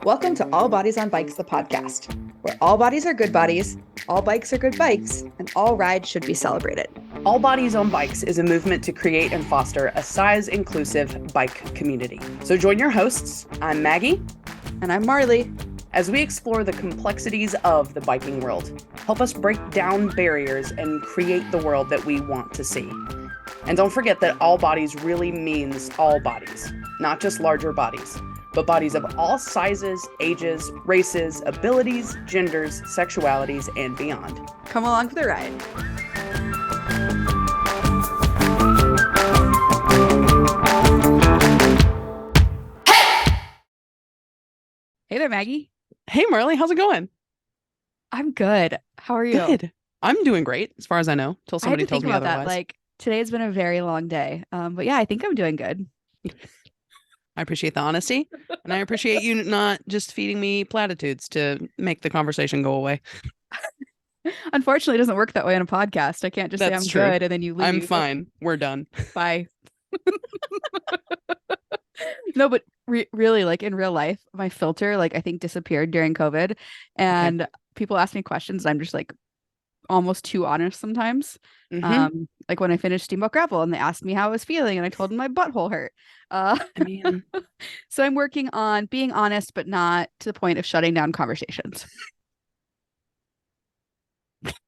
Welcome to All Bodies on Bikes, the podcast, where all bodies are good bodies, all bikes are good bikes, and all rides should be celebrated. All Bodies on Bikes is a movement to create and foster a size-inclusive bike community. So join your hosts, I'm Maggie. And I'm Marley. As we explore the complexities of the biking world, help us break down barriers and create the world that we want to see. And don't forget that all bodies really means all bodies, not just larger bodies, but bodies of all sizes, ages, races, abilities, genders, sexualities, and beyond. Come along for the ride. Hey there, Maggie. Hey, Marley, how's it going? I'm good. How are you? Good. I'm doing great, as far as I know, till somebody tells me otherwise. That. Like, today's been a very long day. But yeah, I think I'm doing good. I appreciate the honesty, and I appreciate you not just feeding me platitudes to make the conversation go away. Unfortunately, it doesn't work that way on a podcast. I can't just say I'm good and then you leave. I'm fine. We're done. Bye. No, but really, like in real life, my filter, like I think disappeared during COVID, and people ask me questions. And I'm just like almost too honest sometimes. Like when I finished Steamboat Gravel and they asked me how I was feeling and I told them my butthole hurt. So I'm working on being honest, but not to the point of shutting down conversations.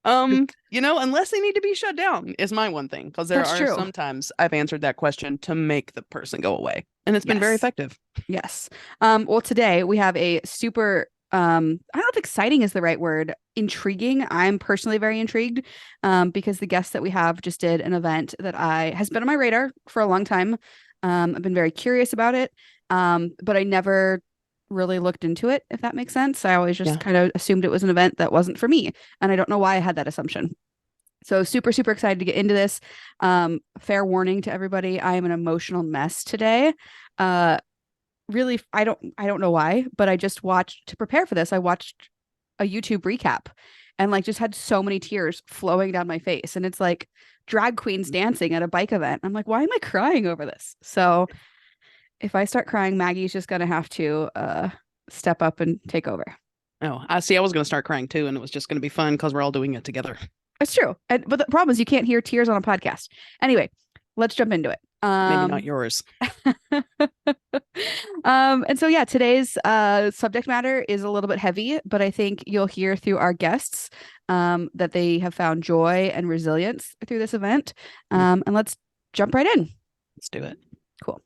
Unless they need to be shut down is my one thing, because there are sometimes I've answered that question to make the person go away, and it's been very effective. Yes. Well, today we have a super I don't know if exciting is the right word. Intriguing. I'm personally very intrigued because the guest that we have just did an event that has been on my radar for a long time. I've been very curious about it, but I never really looked into it, if that makes sense. I always just kind of assumed it was an event that wasn't for me, and I don't know why I had that assumption. So super, super excited to get into this. Fair warning to everybody, I am an emotional mess today. Really, I don't know why, but I just watched, to prepare for this, I watched a YouTube recap and like just had so many tears flowing down my face. And it's like drag queens dancing at a bike event. I'm like, why am I crying over this? So if I start crying, Maggie's just going to have to step up and take over. Oh, I see. I was going to start crying too. And it was just going to be fun because we're all doing it together. It's true. But the problem is you can't hear tears on a podcast. Anyway, let's jump into it. Maybe not yours. And so, yeah, today's subject matter is a little bit heavy, but I think you'll hear through our guests that they have found joy and resilience through this event. And let's jump right in. Let's do it. Cool.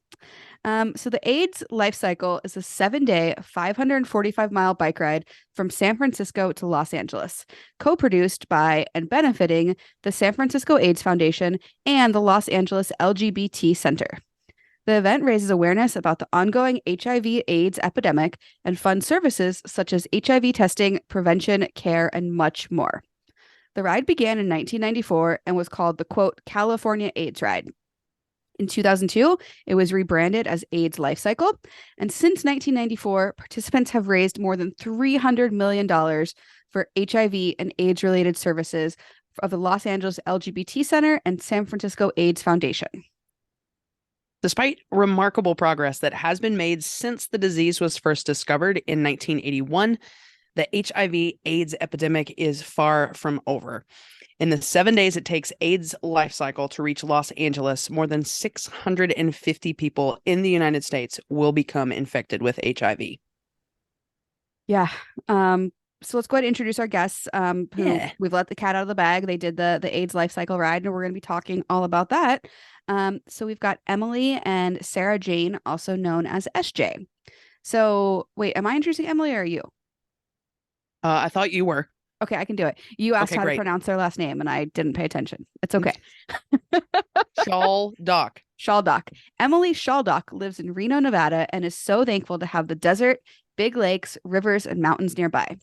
So the AIDS LifeCycle is a 7-day, 545-mile bike ride from San Francisco to Los Angeles, co-produced by and benefiting the San Francisco AIDS Foundation and the Los Angeles LGBT Center. The event raises awareness about the ongoing HIV/AIDS epidemic and funds services such as HIV testing, prevention, care, and much more. The ride began in 1994 and was called the, quote, California AIDS Ride. In 2002, it was rebranded as AIDS LifeCycle, and since 1994, participants have raised more than $300 million for HIV and AIDS-related services of the Los Angeles LGBT Center and San Francisco AIDS Foundation. Despite remarkable progress that has been made since the disease was first discovered in 1981, the HIV/AIDS epidemic is far from over. In the 7 days it takes AIDS LifeCycle to reach Los Angeles, more than 650 people in the United States will become infected with HIV. Yeah. So let's go ahead and introduce our guests. We've let the cat out of the bag. They did the AIDS LifeCycle ride, and we're going to be talking all about that. So we've got Emily and Sarah Jane, also known as SJ. So wait, am I introducing Emily or are you? I thought you were. Okay, I can do it. You asked how to pronounce their last name, and I didn't pay attention. It's okay. Schaldach. Schaldach. Emily Schaldach lives in Reno, Nevada, and is so thankful to have the desert, big lakes, rivers, and mountains nearby.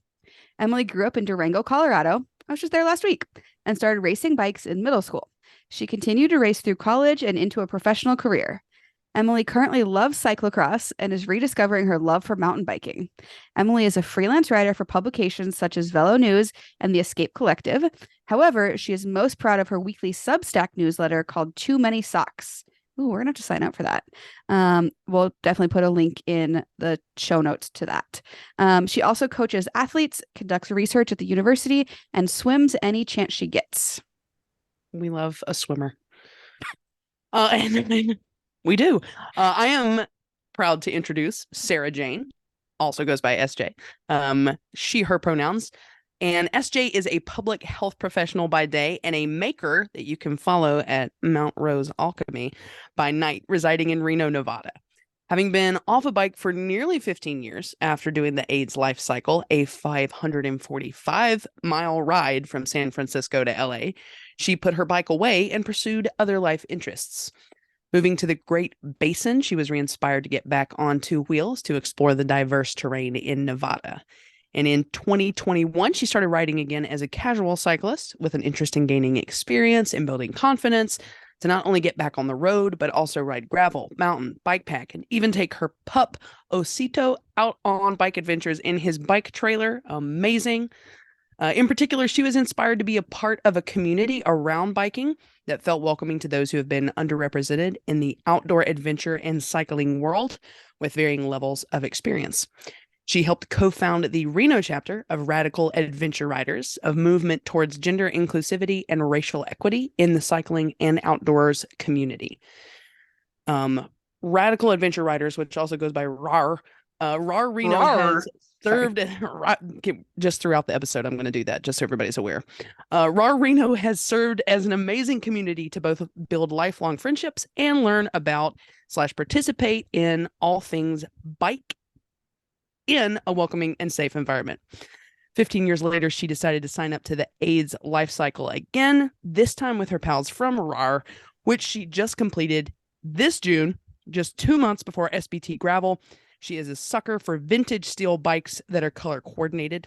Emily grew up in Durango, Colorado. I was just there last week, and started racing bikes in middle school. She continued to race through college and into a professional career. Emily currently loves cyclocross and is rediscovering her love for mountain biking. Emily is a freelance writer for publications such as Velo News and the Escape Collective. However, she is most proud of her weekly Substack newsletter called Too Many Socks, Ooh, we're gonna have to sign up for that. We'll definitely put a link in the show notes to that. She also coaches athletes, conducts research at the university, and swims any chance she gets. We love a swimmer. And we do. I am proud to introduce Sarah Jane, also goes by SJ. She, her pronouns. And SJ is a public health professional by day and a maker that you can follow at Mount Rose Alchemy by night, residing in Reno, Nevada. Having been off a bike for nearly 15 years after doing the AIDS LifeCycle, a 545-mile ride from San Francisco to LA, she put her bike away and pursued other life interests. Moving to the Great Basin, she was re-inspired to get back on two wheels to explore the diverse terrain in Nevada. And in 2021, she started riding again as a casual cyclist with an interest in gaining experience and building confidence to not only get back on the road, but also ride gravel, mountain, bike pack, and even take her pup, Osito, out on bike adventures in his bike trailer. Amazing. In particular, she was inspired to be a part of a community around biking that felt welcoming to those who have been underrepresented in the outdoor adventure and cycling world with varying levels of experience. She helped co-found the Reno chapter of Radical Adventure Riders, a movement towards gender inclusivity and racial equity in the cycling and outdoors community. Radical Adventure Riders, which also goes by RAR, RAR Reno has served just throughout the episode. I'm going to do that just so everybody's aware. RAR Reno has served as an amazing community to both build lifelong friendships and learn about/participate in all things bike in a welcoming and safe environment. 15 years later, she decided to sign up to the AIDS LifeCycle again, this time with her pals from RAR, which she just completed this June, just 2 months before SBT Gravel. She is a sucker for vintage steel bikes that are color coordinated.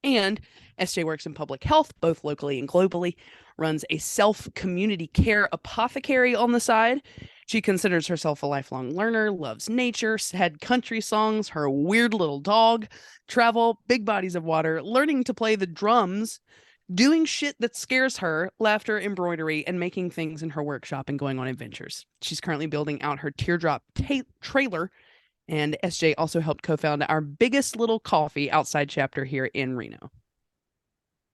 And SJ works in public health, both locally and globally, runs a self-community care apothecary on the side. She considers herself a lifelong learner, loves nature, had country songs, her weird little dog, travel, big bodies of water, learning to play the drums, doing shit that scares her, laughter, embroidery, and making things in her workshop and going on adventures. She's currently building out her teardrop trailer, and SJ also helped co-found our biggest little coffee outside chapter here in Reno.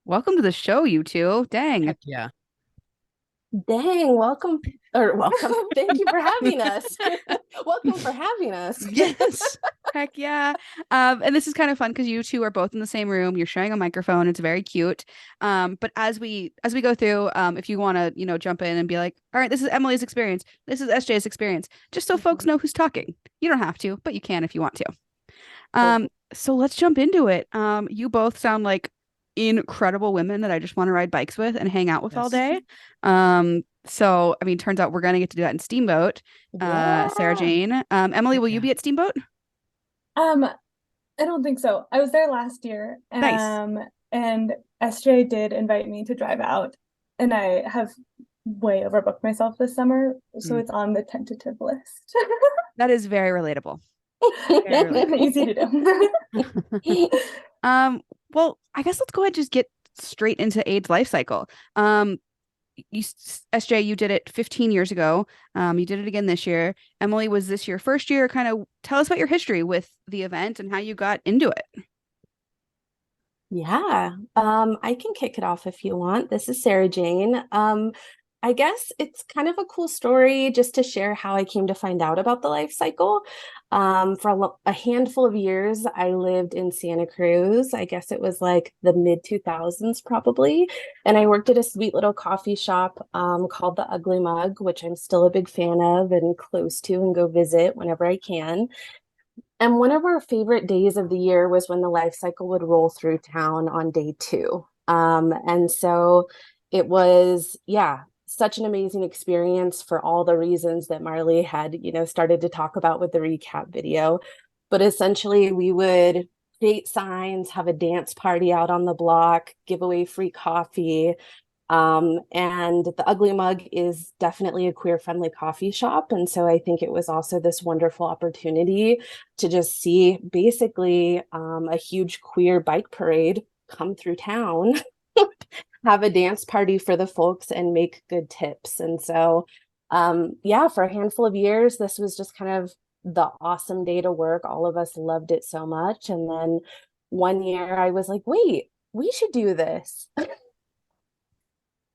Welcome to the show, you two. Dang. Heck yeah. Dang, welcome. Thank you for having us. Welcome for having us. Yes. Heck yeah. And this is kind of fun because you two are both in the same room. You're sharing a microphone. It's very cute. But as we go through, if you want to, jump in and be like, all right, this is Emily's experience. This is SJ's experience, just so folks know who's talking. You don't have to, but you can if you want to. So let's jump into it. You both sound like incredible women that I just want to ride bikes with and hang out with all day. So I mean, turns out we're gonna get to do that in Steamboat. Sarah Jane. Emily, will you be at Steamboat? I don't think so. I was there last year. Nice. And SJ did invite me to drive out, and I have way overbooked myself this summer, so it's on the tentative list. That is very relatable. Easy to do. Well, I guess let's go ahead and just get straight into AIDS LifeCycle. SJ, you did it 15 years ago. You did it again this year. Emily, was this your first year? Kind of tell us about your history with the event and how you got into it. Yeah, I can kick it off if you want. This is Sarah Jane. I guess it's kind of a cool story just to share how I came to find out about the LifeCycle. For a handful of years, I lived in Santa Cruz. I guess it was like the mid 2000s probably. And I worked at a sweet little coffee shop called the Ugly Mug, which I'm still a big fan of and close to and go visit whenever I can. And one of our favorite days of the year was when the LifeCycle would roll through town on day 2. And so it was, such an amazing experience for all the reasons that Marley had, started to talk about with the recap video. But essentially, we would create signs, have a dance party out on the block, give away free coffee. And the Ugly Mug is definitely a queer-friendly coffee shop. And so I think it was also this wonderful opportunity to just see basically a huge queer bike parade come through town, have a dance party for the folks and make good tips. And so Yeah, for a handful of years, this was just kind of the awesome day to work. All of us loved it so much. And then one year I was like, wait, we should do this.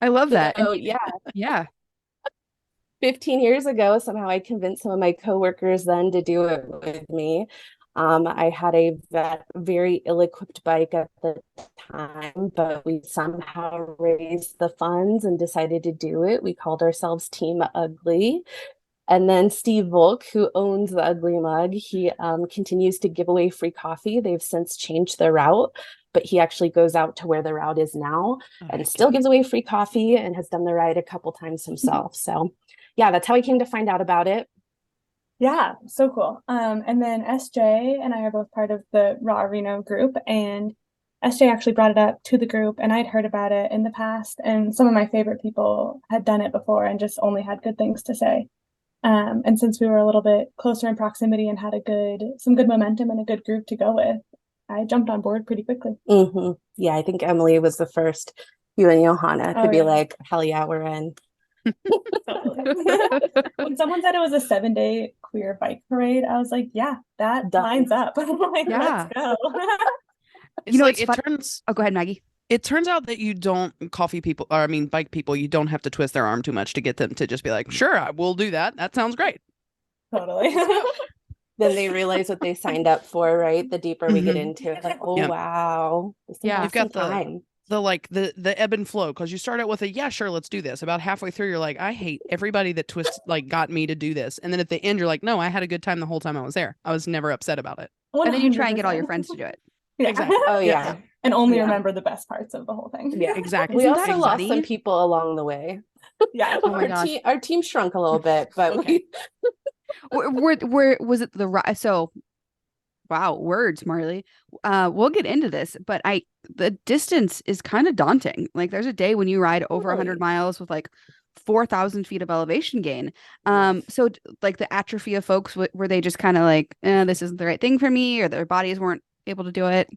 I love that. So yeah, Yeah. 15 years ago, somehow I convinced some of my coworkers then to do it with me. I had a very ill-equipped bike at the time, but we somehow raised the funds and decided to do it. We called ourselves Team Ugly. And then Steve Volk, who owns the Ugly Mug, he continues to give away free coffee. They've since changed their route, but he actually goes out to where the route is now and still gives away free coffee and has done the ride a couple times himself. So yeah, that's how I came to find out about it. Yeah, so cool. And then SJ and I are both part of the Raw Reno group, and SJ actually brought it up to the group, and I'd heard about it in the past, and some of my favorite people had done it before and just only had good things to say. And since we were a little bit closer in proximity and had some good momentum and a good group to go with, I jumped on board pretty quickly. Mm-hmm. Yeah, I think Emily was the first, you and Johanna, to be like, hell yeah, we're in. When someone said it was a 7-day queer bike parade, I was like, yeah, that lines up. Like, Yeah. let's go. It's like, oh, go ahead, Maggie. It turns out that you don't bike people, you don't have to twist their arm too much to get them to just be like, sure, I will do that. That sounds great. Totally. Then they realize what they signed up for, right? The deeper we get into it, like, oh, wow. Yeah. You've got the ebb and flow, because you start out with a, yeah, sure, let's do this. About halfway through, you're like, I hate everybody that got me to do this. And then at the end, you're like, no, I had a good time the whole time I was there. I was never upset about it. 100%. And then you try and get all your friends to do it. Yeah. Exactly. Oh, yeah. And only remember the best parts of the whole thing. Yeah, exactly. We also lost some people along the way. Yeah. Oh my gosh. Our team shrunk a little bit, but okay. where was it so wow, words, Marley. We'll get into this, but the distance is kind of daunting. Like there's a day when you ride over 100 miles with like 4,000 feet of elevation gain. So like the atrophy of folks, were they just kind of like, this isn't the right thing for me, or their bodies weren't able to do it?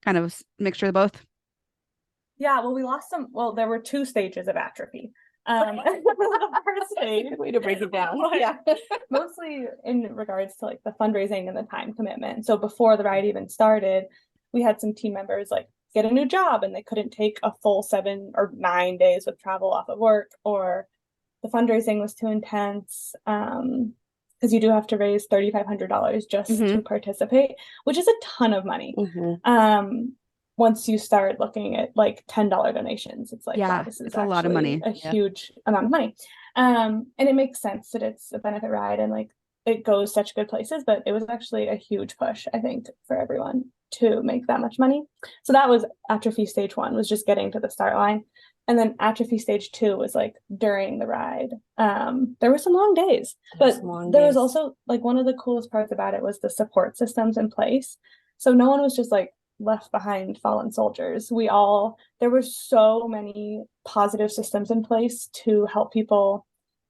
Kind of mixture of both. Yeah, well, we lost some. Well, there were 2 stages of atrophy. The first stage, way to break it down. Yeah, mostly in regards to like the fundraising and the time commitment. So before the ride even started, we had some team members like get a new job and they couldn't take a full 7 or 9 days with travel off of work, or the fundraising was too intense. Because you do have to raise $3,500 just to participate, which is a ton of money. Once you start looking at like $10 donations, it's like, wow, this is a lot of money, a huge amount of money. And it makes sense that it's a benefit ride and like it goes such good places, but it was actually a huge push, I think, for everyone to make that much money. So that was atrophy stage 1, was just getting to the start line. And then atrophy stage 2 was like during the ride. There were some long days, but there was also like one of the coolest parts about it was the support systems in place. So no one was just like left behind fallen soldiers. There were so many positive systems in place to help people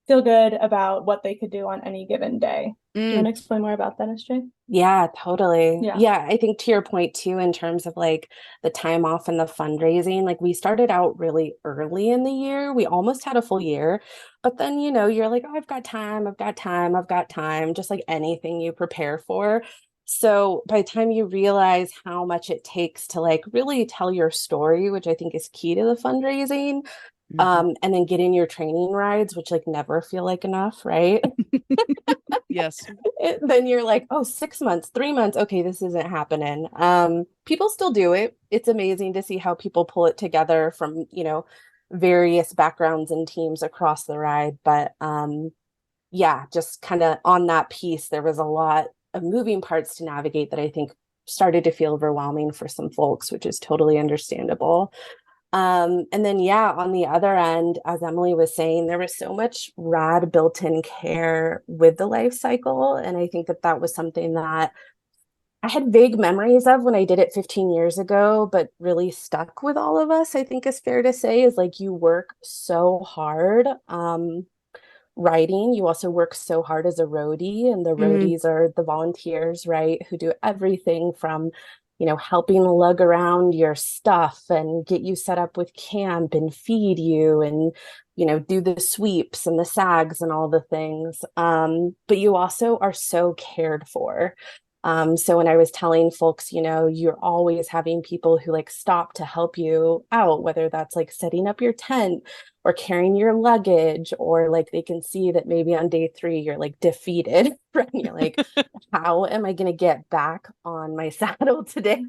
feel good about what they could do on any given day. Do you want to explain more about that, SJ? Yeah, totally. Yeah, I think to your point too, in terms of like the time off and the fundraising, like we started out really early in the year. We almost had a full year, but then, you're like, oh, I've got time, just like anything you prepare for. So by the time you realize how much it takes to like really tell your story, which I think is key to the fundraising, and then get in your training rides, which like never feel like enough, right? Yes. Then you're like, oh, 6 months, 3 months. Okay, this isn't happening. People still do it. It's amazing to see how people pull it together from, various backgrounds and teams across the ride. But yeah, just kind of on that piece, there was a lot of moving parts to navigate that I think started to feel overwhelming for some folks, which is totally understandable. And then, yeah, on the other end, as Emily was saying, there was so much rad built-in care with the LifeCycle. And I think that was something that I had vague memories of when I did it 15 years ago, but really stuck with all of us, I think is fair to say, is like you work so hard writing. You also work so hard as a roadie, and the roadies are the volunteers, right, who do everything from helping lug around your stuff and get you set up with camp and feed you and, do the sweeps and the SAGs and all the things. But you also are so cared for. So when I was telling folks, you're always having people who like stop to help you out, whether that's like setting up your tent or carrying your luggage, or like they can see that maybe on day 3 you're like defeated, right? You're like, how am I going to get back on my saddle today?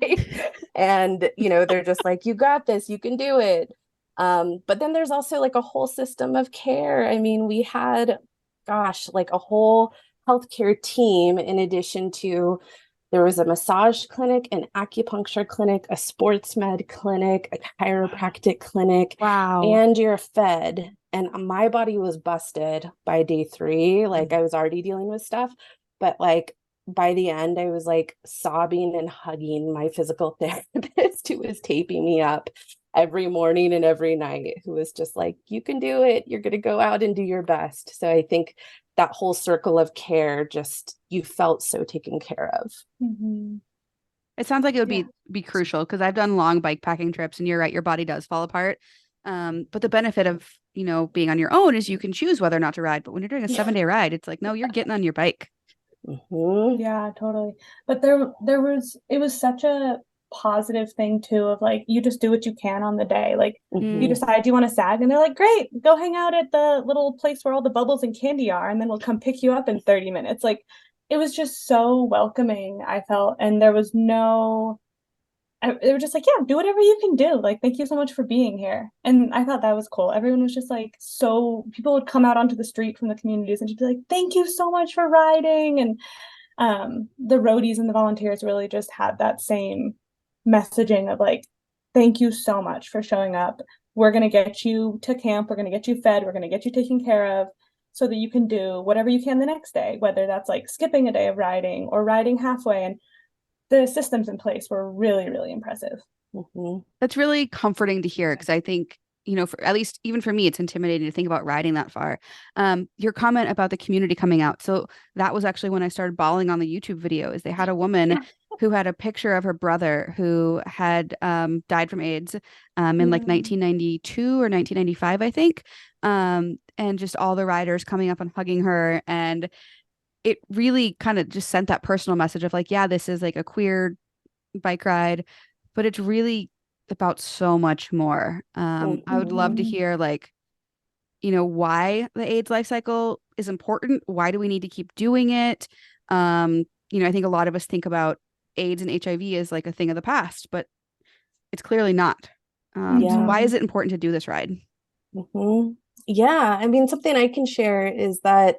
And, they're just like, you got this, you can do it. But then there's also like a whole system of care. I mean, we had, gosh, like a whole healthcare team, in addition to there was a massage clinic, an acupuncture clinic, a sports med clinic, a chiropractic clinic. Wow. And you're fed. And my body was busted by day 3. Like I was already dealing with stuff, but like by the end, I was like sobbing and hugging my physical therapist who was taping me up every morning and every night, who was just like, you can do it. You're going to go out and do your best. So I think that whole circle of care, just you felt so taken care of. Mm-hmm. It sounds like it would be crucial, because I've done long bike packing trips, and you're right, your body does fall apart. But the benefit of, being on your own is you can choose whether or not to ride. But when you're doing a 7-day ride, it's like, no, you're getting on your bike. Mm-hmm. Yeah, totally. But it was such a positive thing too, of like, you just do what you can on the day. Like Mm-hmm. you decide you want to SAG, and they're like, great, go hang out at the little place where all the bubbles and candy are, and then we'll come pick you up in 30 minutes. Like it was just so welcoming, I felt. And there was they were just like, yeah, do whatever you can do. Like, thank you so much for being here. And I thought that was cool. Everyone was just like, so people would come out onto the street from the communities and just be like, thank you so much for riding. And the roadies and the volunteers really just had that same messaging of like, thank you so much for showing up. We're going to get you to camp. We're going to get you fed. We're going to get you taken care of, so that you can do whatever you can the next day, whether that's like skipping a day of riding or riding halfway. And the systems in place were really, really impressive. Mm-hmm. That's really comforting to hear, because I think, at least even for me, it's intimidating to think about riding that far. Your comment about the community coming out. So that was actually when I started bawling on the YouTube video, is they had a woman who had a picture of her brother who had died from AIDS in like 1992 or 1995, I think. And just all the riders coming up and hugging her. And it really kind of just sent that personal message of like, yeah, this is like a queer bike ride, but it's really about so much more. I would love to hear like, why the AIDS life cycle is important. Why do we need to keep doing it? I think a lot of us think about AIDS and HIV as like a thing of the past, but it's clearly not. So why is it important to do this ride? Mm-hmm. Yeah, I mean, something I can share is that,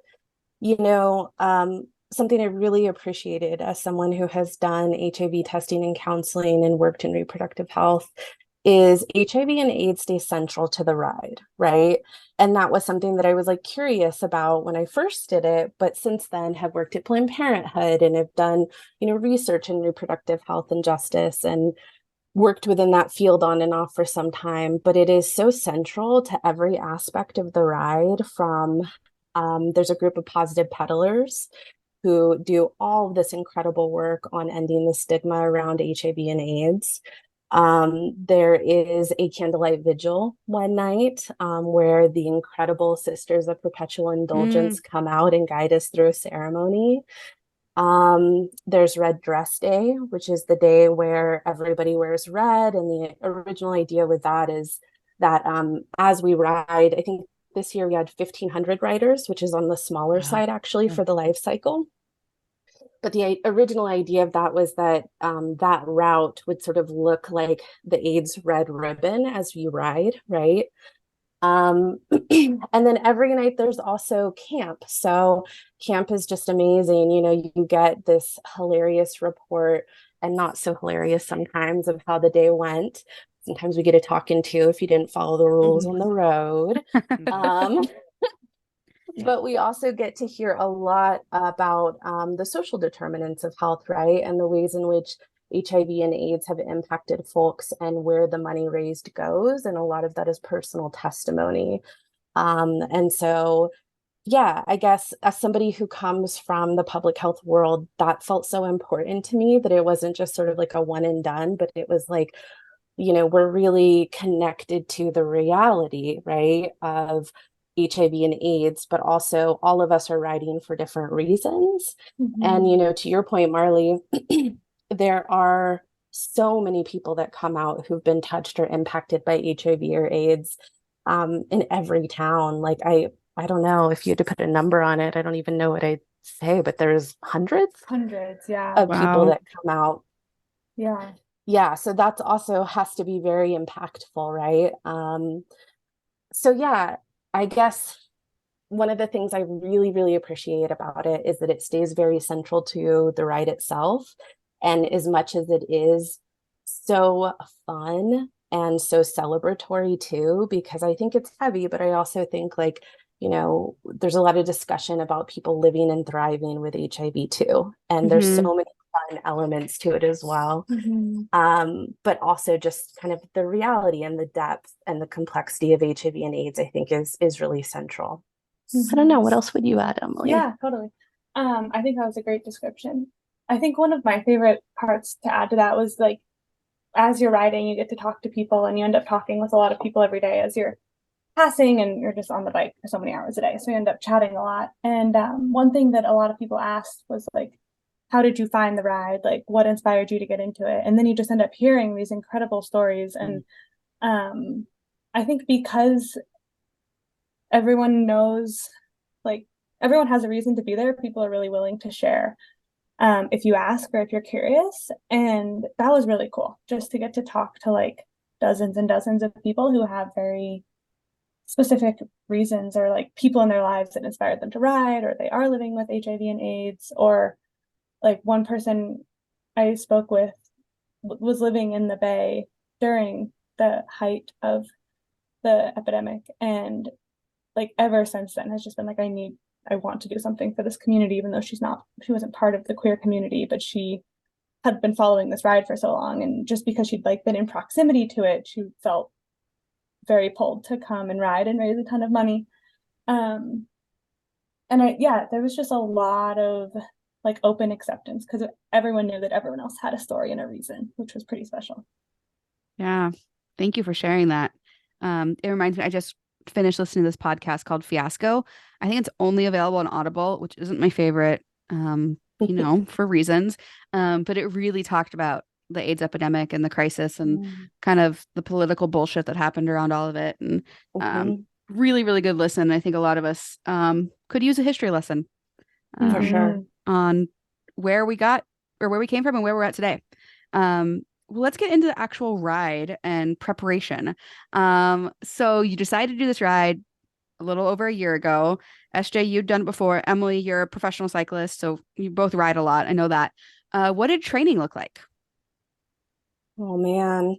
something I really appreciated as someone who has done HIV testing and counseling and worked in reproductive health is HIV and AIDS stay central to the ride, right? And that was something that I was like curious about when I first did it, but since then have worked at Planned Parenthood and have done, research in reproductive health and justice, and worked within that field on and off for some time. But it is so central to every aspect of the ride. From there's a group of positive peddlers who do all of this incredible work on ending the stigma around HIV and AIDS. There is a candlelight vigil one night where the incredible Sisters of Perpetual Indulgence come out and guide us through a ceremony. There's Red Dress Day, which is the day where everybody wears red. And the original idea with that is that as we ride, I think this year we had 1,500 riders, which is on the smaller side actually for the LifeCycle. But the original idea of that was that that route would sort of look like the AIDS red ribbon as you ride, right? And then every night there's also camp. So camp is just amazing. You get this hilarious report, and not so hilarious sometimes, of how the day went. Sometimes we get a talking to if you didn't follow the rules on the road. But we also get to hear a lot about the social determinants of health, right? And the ways in which HIV and AIDS have impacted folks, and where the money raised goes. And a lot of that is personal testimony. And so, yeah, I guess as somebody who comes from the public health world, that felt so important to me that it wasn't just sort of like a one and done, but it was like, we're really connected to the reality, right, of HIV and AIDS, but also all of us are writing for different reasons. And, to your point, Marley, there are so many people that come out who've been touched or impacted by HIV or AIDS in every town. Like, I don't know if you had to put a number on it. I don't even know what I'd say, but there's Hundreds, yeah. of people Wow. that come out. Yeah. Yeah, so that's also has to be very impactful, right? So yeah, I guess one of the things I really, really appreciate about it is that it stays very central to the ride itself. And as much as it is so fun and so celebratory too, because I think it's heavy, but I also think like, there's a lot of discussion about people living and thriving with HIV too. And there's so many fun elements to it as well. But also just kind of the reality and the depth and the complexity of HIV and AIDS, I think is really central. I don't know. What else would you add, Emily? Yeah, totally. I think that was a great description. I think one of my favorite parts to add to that was like, as you're riding, you get to talk to people and you end up talking with a lot of people every day as you're passing, and you're just on the bike for so many hours a day. So you end up chatting a lot. And one thing that a lot of people asked was like, how did you find the ride? Like, what inspired you to get into it? And then you just end up hearing these incredible stories. And I think because everyone knows, like, everyone has a reason to be there, people are really willing to share if you ask or if you're curious. And that was really cool, just to get to talk to like dozens and dozens of people who have very specific reasons, or like people in their lives that inspired them to ride, or they are living with HIV and AIDS, or like one person I spoke with was living in the Bay during the height of the epidemic, and like ever since then has just been like, I want to do something for this community, even though she wasn't part of the queer community, but she had been following this ride for so long, and just because she'd like been in proximity to it, she felt very pulled to come and ride and raise a ton of money. And there was just a lot of like open acceptance, because everyone knew that everyone else had a story and a reason, which was pretty special. Yeah. Thank you for sharing that. It reminds me, I just finished listening to this podcast called Fiasco. I think it's only available on Audible, which isn't my favorite, for reasons. But it really talked about the AIDS epidemic and the crisis and kind of the political bullshit that happened around all of it. And really, really good listen. I think a lot of us could use a history lesson for sure on where we came from and where we're at today. Well, let's get into the actual ride and preparation. So you decided to do this ride a little over a year ago. SJ, you've done it before. Emily, you're a professional cyclist, so you both ride a lot. I know that. What did training look like? Oh man,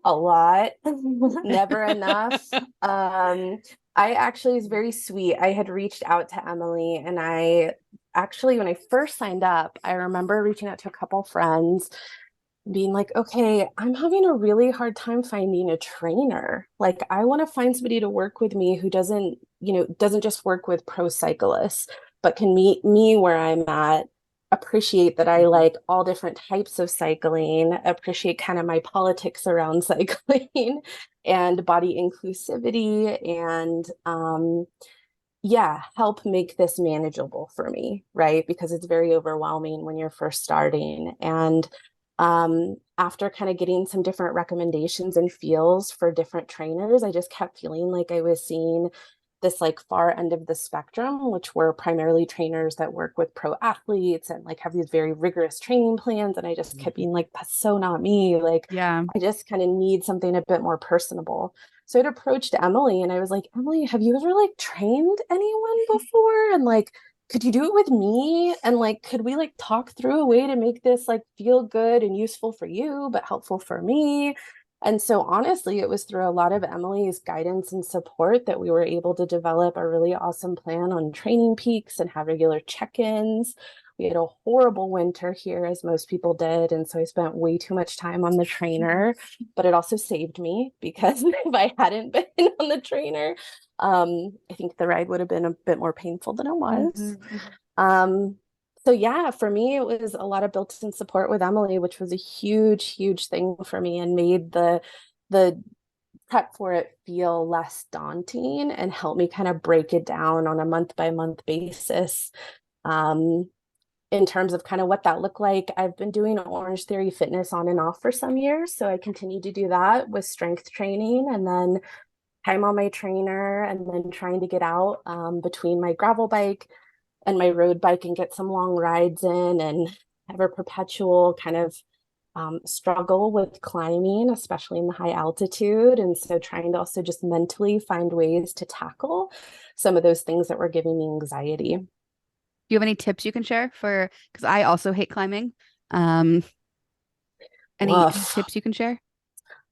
a lot, never enough. I actually was very sweet. I had reached out to Emily, and I actually, when I first signed up, I remember reaching out to a couple friends, being like, okay, I'm having a really hard time finding a trainer. Like, I want to find somebody to work with me who doesn't just work with pro cyclists, but can meet me where I'm at, appreciate that I like all different types of cycling, appreciate kind of my politics around cycling and body inclusivity, and help make this manageable for me, right? Because it's very overwhelming when you're first starting. And after kind of getting some different recommendations and feels for different trainers, I just kept feeling like I was seeing this like far end of the spectrum, which were primarily trainers that work with pro athletes and like have these very rigorous training plans. And I just kept being like, that's so not me. Like, Yeah. I just kind of need something a bit more personable. So I'd approached Emily and I was like, Emily, have you ever like trained anyone before? And like, could you do it with me? And like, could we like talk through a way to make this like feel good and useful for you, but helpful for me? And so honestly, it was through a lot of Emily's guidance and support that we were able to develop a really awesome plan on training peaks and have regular check-ins. We had a horrible winter here, as most people did. And so I spent way too much time on the trainer, but it also saved me because if I hadn't been on the trainer, I think the ride would have been a bit more painful than it was. So yeah, for me, it was a lot of built-in support with Emily, which was a huge, huge thing for me and made the prep for it feel less daunting and help me kind of break it down on a month-by-month basis. In terms of kind of what that looked like, I've been doing Orange Theory Fitness on and off for some years. So I continue to do that with strength training and then time on my trainer and then trying to get out between my gravel bike and my road bike and get some long rides in and have a perpetual kind of struggle with climbing, especially in the high altitude. And so trying to also just mentally find ways to tackle some of those things that were giving me anxiety. Do you have any tips you can share for, because I also hate climbing. Any tips you can share?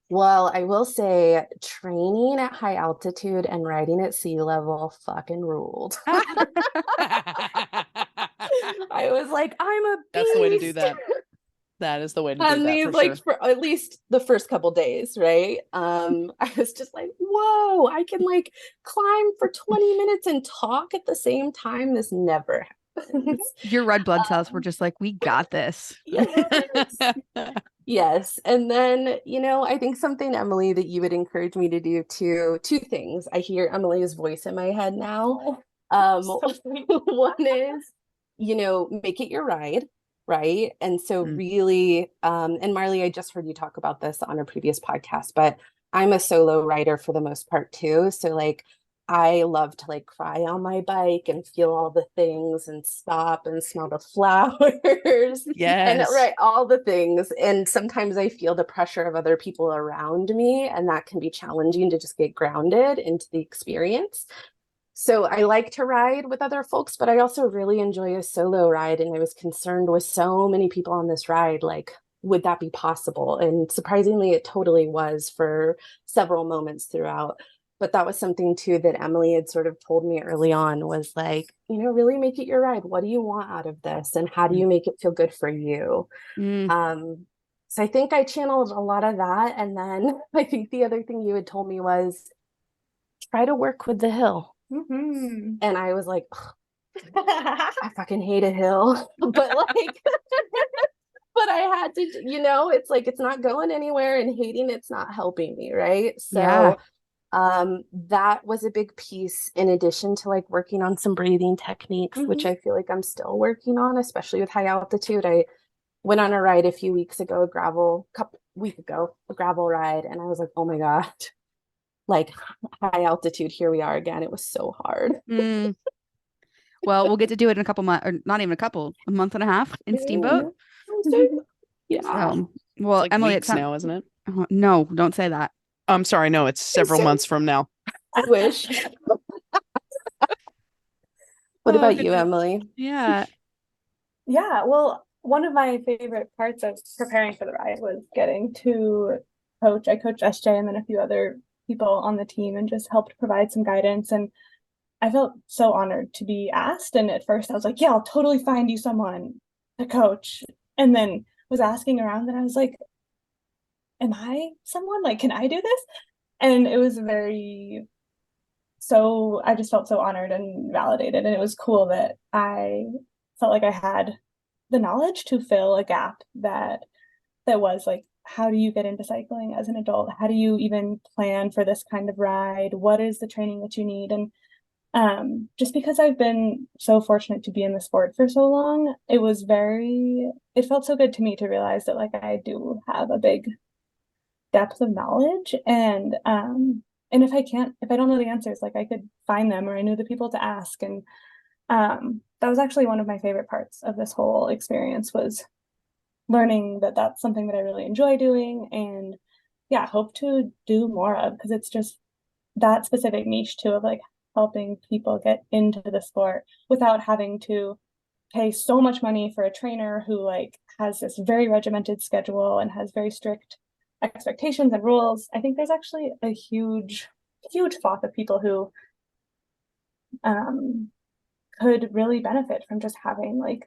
Well, I will say training at high altitude and riding at sea level fucking ruled. I was like, I'm a beast. That's the way to do that. That is the way to do that for sure. For at least the first couple days, right? I was just like, whoa, I can like climb for 20 minutes and talk at the same time. This never happens. Your red blood cells were just like, we got this. Yes. Yes. And then, I think something, Emily, that you would encourage me to do too, two things. I hear Emily's voice in my head now. One is, make it your ride, right? And so really, and Marley, I just heard you talk about this on a previous podcast, but I'm a solo rider for the most part too. So like, I love to like cry on my bike and feel all the things and stop and smell the flowers. Yes. And right, all the things. And sometimes I feel the pressure of other people around me, and that can be challenging to just get grounded into the experience. So I like to ride with other folks, but I also really enjoy a solo ride. And I was concerned with so many people on this ride, like, would that be possible? And surprisingly, it totally was for several moments throughout. But that was something too that Emily had sort of told me early on was like, really make it your ride. What do you want out of this? And how do you make it feel good for you? So I think I channeled a lot of that. And then I think the other thing you had told me was try to work with the hill. And I was like, I fucking hate a hill. But like, but I had to, it's like, it's not going anywhere and hating it's not helping me. Right. So yeah. That was a big piece in addition to like working on some breathing techniques, which I feel like I'm still working on, especially with high altitude. I went on a ride a few weeks ago, a gravel ride. And I was like, oh my God, like high altitude, here we are again. It was so hard. Well, we'll get to do it in a couple months, or not even a month and a half in Steamboat. Yeah. So, well, like Emily, weeks now, isn't it? No, don't say that. I'm sorry. No, it's several months from now. I wish. What about you, Emily? Yeah. Yeah. Well, one of my favorite parts of preparing for the ride was getting to coach. I coached SJ and then a few other people on the team and just helped provide some guidance. And I felt so honored to be asked. And at first I was like, yeah, I'll totally find you someone to coach. And then was asking around and I was like, am I someone? Like, can I do this? And it was I just felt so honored and validated. And it was cool that I felt like I had the knowledge to fill a gap that was like, how do you get into cycling as an adult? How do you even plan for this kind of ride? What is the training that you need? And just because I've been so fortunate to be in the sport for so long, it felt so good to me to realize that like I do have a big depth of knowledge and if I don't know the answers, like I could find them, or I knew the people to ask. And that was actually one of my favorite parts of this whole experience, was learning that that's something that I really enjoy doing and hope to do more of, because it's just that specific niche too of like helping people get into the sport without having to pay so much money for a trainer who like has this very regimented schedule and has very strict expectations and rules, I think there's actually a huge swath of people who could really benefit from just having like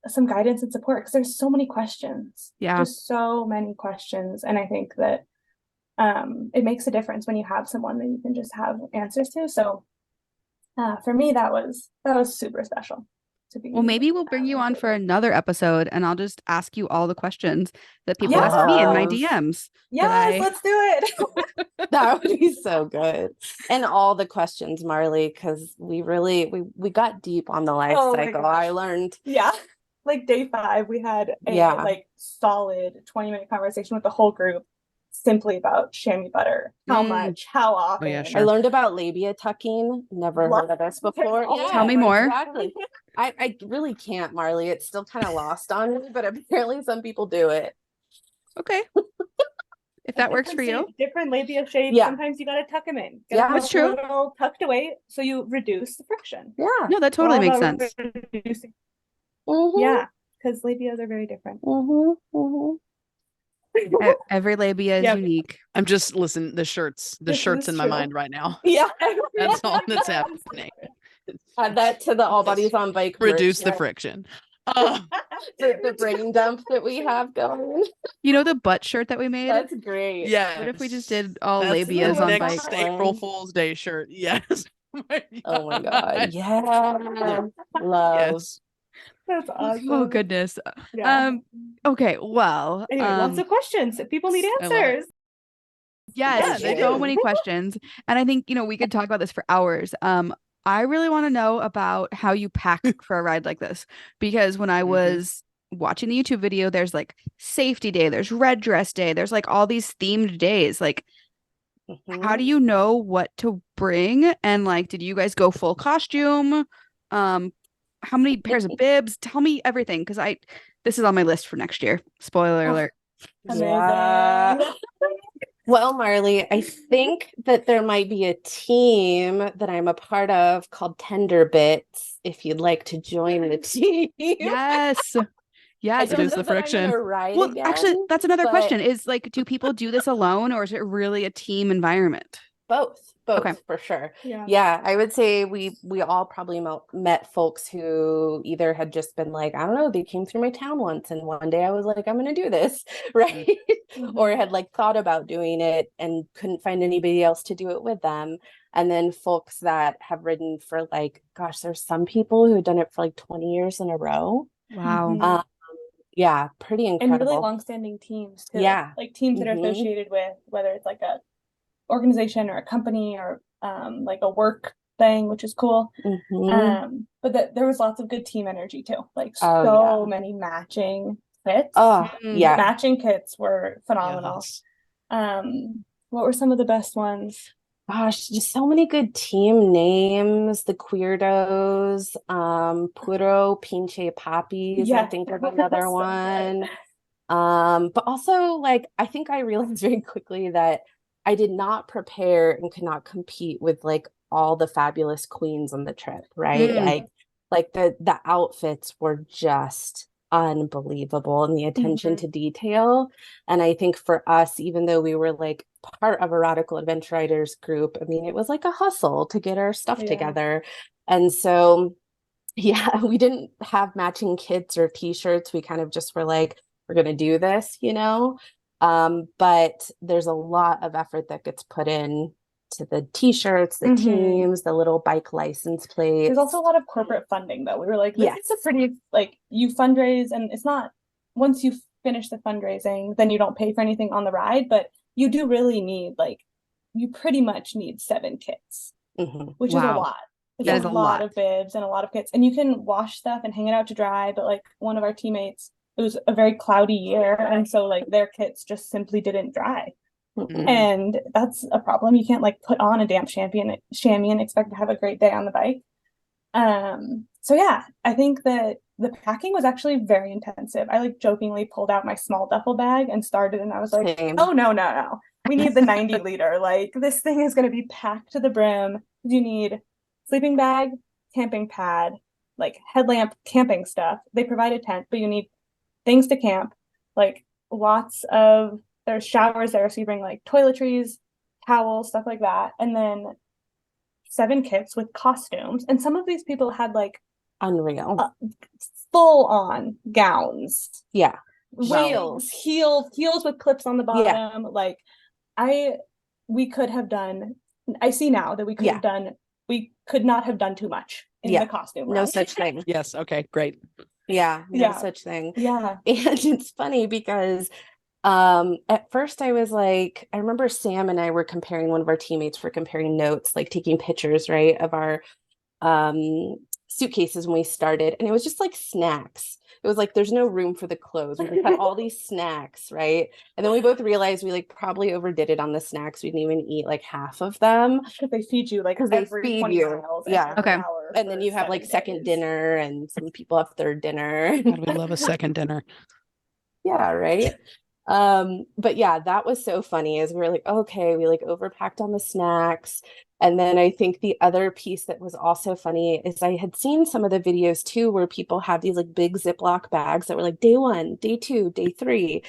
some guidance and support, because there's so many questions. Yeah. Just so many questions. And I think that it makes a difference when you have someone that you can just have answers to. So for me, that was super special to be. Well, maybe we'll bring you on for another episode and I'll just ask you all the questions that people Yes. ask me in my DMs. Yes, let's do it. That would be so good. And all the questions, Marley, because we got deep on the life Oh my cycle. gosh. I learned. Yeah. Like day 5, we had a like solid 20-minute conversation with the whole group simply about chamois butter. How much, how often. Oh, yeah, I sure. learned about labia tucking. Never heard of this before. Yeah, Tell me more. Exactly. I really can't, Marley. It's still kind of lost on me, but apparently some people do it. Okay. If that works for you. Different labia shapes. Yeah. Sometimes you got to tuck them in. Yeah, that's true. A little tucked away so you reduce the friction. Yeah. No, that totally makes sense. Mhm. Yeah, because labias are very different. Every labia is Yeah. unique. I'm just listen. The shirts This in is my true. mind right now. Yeah. That's all that's happening. Add that to the All Bodies on Bike. Reduce the merch, friction. the brain dump that we have going. You know the butt shirt that we made? That's great. Yeah. What if we just did all That's labias the on next bike? April Fool's Day shirt. Yes. Oh my god. Yeah. Love. Yes. That's awesome. Oh goodness. Yeah. Okay, well, Anyway, lots of questions. If people need I love it. answers. yes, they so do. many questions. And I think, we could talk about this for hours. I really want to know about how you pack for a ride like this, because when I was watching the YouTube video, there's like safety day, there's red dress day, there's like all these themed days. Like, how do you know what to bring? And like, did you guys go full costume? How many pairs of bibs? Tell me everything, because this is on my list for next year. Spoiler alert. Amazing. Yeah. Well, Marley, I think that there might be a team that I'm a part of called Tender Bits. If you'd like to join the team. Yes. I Yes. don't Reduce know the that I'm friction. gonna ride Well, again, actually, that's another but question. Is like, do people do this alone, or is it really a team environment? both Okay. for sure. Yeah. I would say we all probably met folks who either had just been like, I don't know, they came through my town once and one day I was like, I'm gonna do this, right? Or had like thought about doing it and couldn't find anybody else to do it with them. And then folks that have ridden for like, gosh, there's some people who have done it for like 20 years in a row. Wow. Yeah, pretty incredible. And really long-standing teams too. Yeah. Like teams that are associated with, whether it's like a organization or a company or like a work thing, which is cool. But there was lots of good team energy too. Like many matching kits. Matching kits were phenomenal. Yes. What were some of the best ones? Gosh, just so many good team names. The Queerdos, Puro Pinche Poppies, I think of another one. But also like I think I realized very quickly that I did not prepare and could not compete with like all the fabulous queens on the trip, right? Like the outfits were just unbelievable, and the attention to detail. And I think for us, even though we were like part of a Radical Adventure Riders group, I mean, it was like a hustle to get our stuff together. And so we didn't have matching kits or t-shirts. We kind of just were like, we're gonna do this, but there's a lot of effort that gets put in to the t-shirts, the teams, the little bike license plates. There's also a lot of corporate funding though. We were like, this is a pretty, like, you fundraise, and it's not, once you finish the fundraising, then you don't pay for anything on the ride, but you do really need, like, you pretty much need 7 kits, which is a lot. It's a lot of bibs and a lot of kits, and you can wash stuff and hang it out to dry, but like one of our teammates, it was a very cloudy year, and so like their kits just simply didn't dry. And that's a problem. You can't like put on a damp chamois and expect to have a great day on the bike. So yeah, I think that the packing was actually very intensive. I like jokingly pulled out my small duffel bag and started, and I was like, oh no. We need the 90 liter. Like, this thing is going to be packed to the brim. You need sleeping bag, camping pad, like headlamp, camping stuff. They provide a tent, but you need things to camp, like lots of there's showers there, so you bring like toiletries, towels, stuff like that, and then 7 kits with costumes. And some of these people had like Unreal. Full on gowns. Yeah. Heels with clips on the bottom. Yeah. Like we could have done, I see now that we could not have done too much in the costume. No such thing. Yes. Okay, great. Yeah. No such thing. Yeah. And it's funny because at first I was like, I remember Sam and I were comparing, one of our teammates were comparing notes, like taking pictures, right, of our suitcases when we started, and it was just like snacks. It was like there's no room for the clothes. We had all these snacks, right? And then we both realized we like probably overdid it on the snacks. We didn't even eat like half of them. Because they feed you like they feed 20 you. miles Okay. And then you have like second dinner, and some people have third dinner. God, we love a second dinner. Yeah, right. But yeah, that was so funny as we were like, okay, we like overpacked on the snacks. And then I think the other piece that was also funny is I had seen some of the videos too, where people have these like big Ziploc bags that were like day 1, day 2, day 3.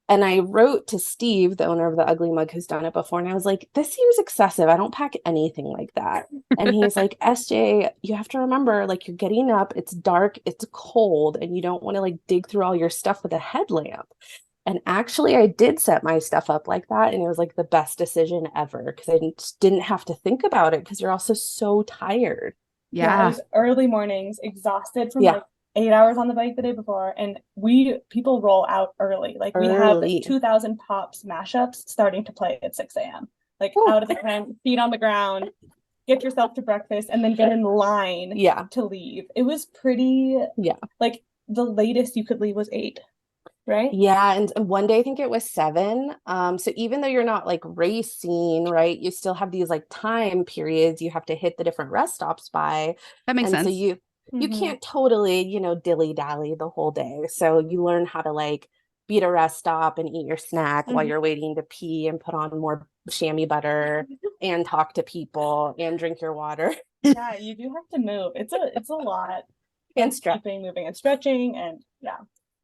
And I wrote to Steve, the owner of the Ugly Mug, who's done it before. And I was like, this seems excessive. I don't pack anything like that. And he's like, SJ, you have to remember, like, you're getting up, it's dark, it's cold, and you don't want to like dig through all your stuff with a headlamp. And actually, I did set my stuff up like that. And it was like the best decision ever because I didn't have to think about it because you're also so tired. Yeah. It was early mornings, exhausted from like 8 hours on the bike the day before. And people roll out early. Like we have 2000 Pops mashups starting to play at 6 a.m. Like out of the tent, feet on the ground, get yourself to breakfast, and then get in line to leave. It was pretty, like the latest you could leave was 8. Right. Yeah. And one day I think it was 7. So even though you're not like racing, right, you still have these like time periods you have to hit the different rest stops by. That makes sense. So you can't totally, dilly dally the whole day. So you learn how to like be at a rest stop and eat your snack while you're waiting to pee and put on more chamois butter and talk to people and drink your water. Yeah, you do have to move. It's a lot. And keeping moving and stretching and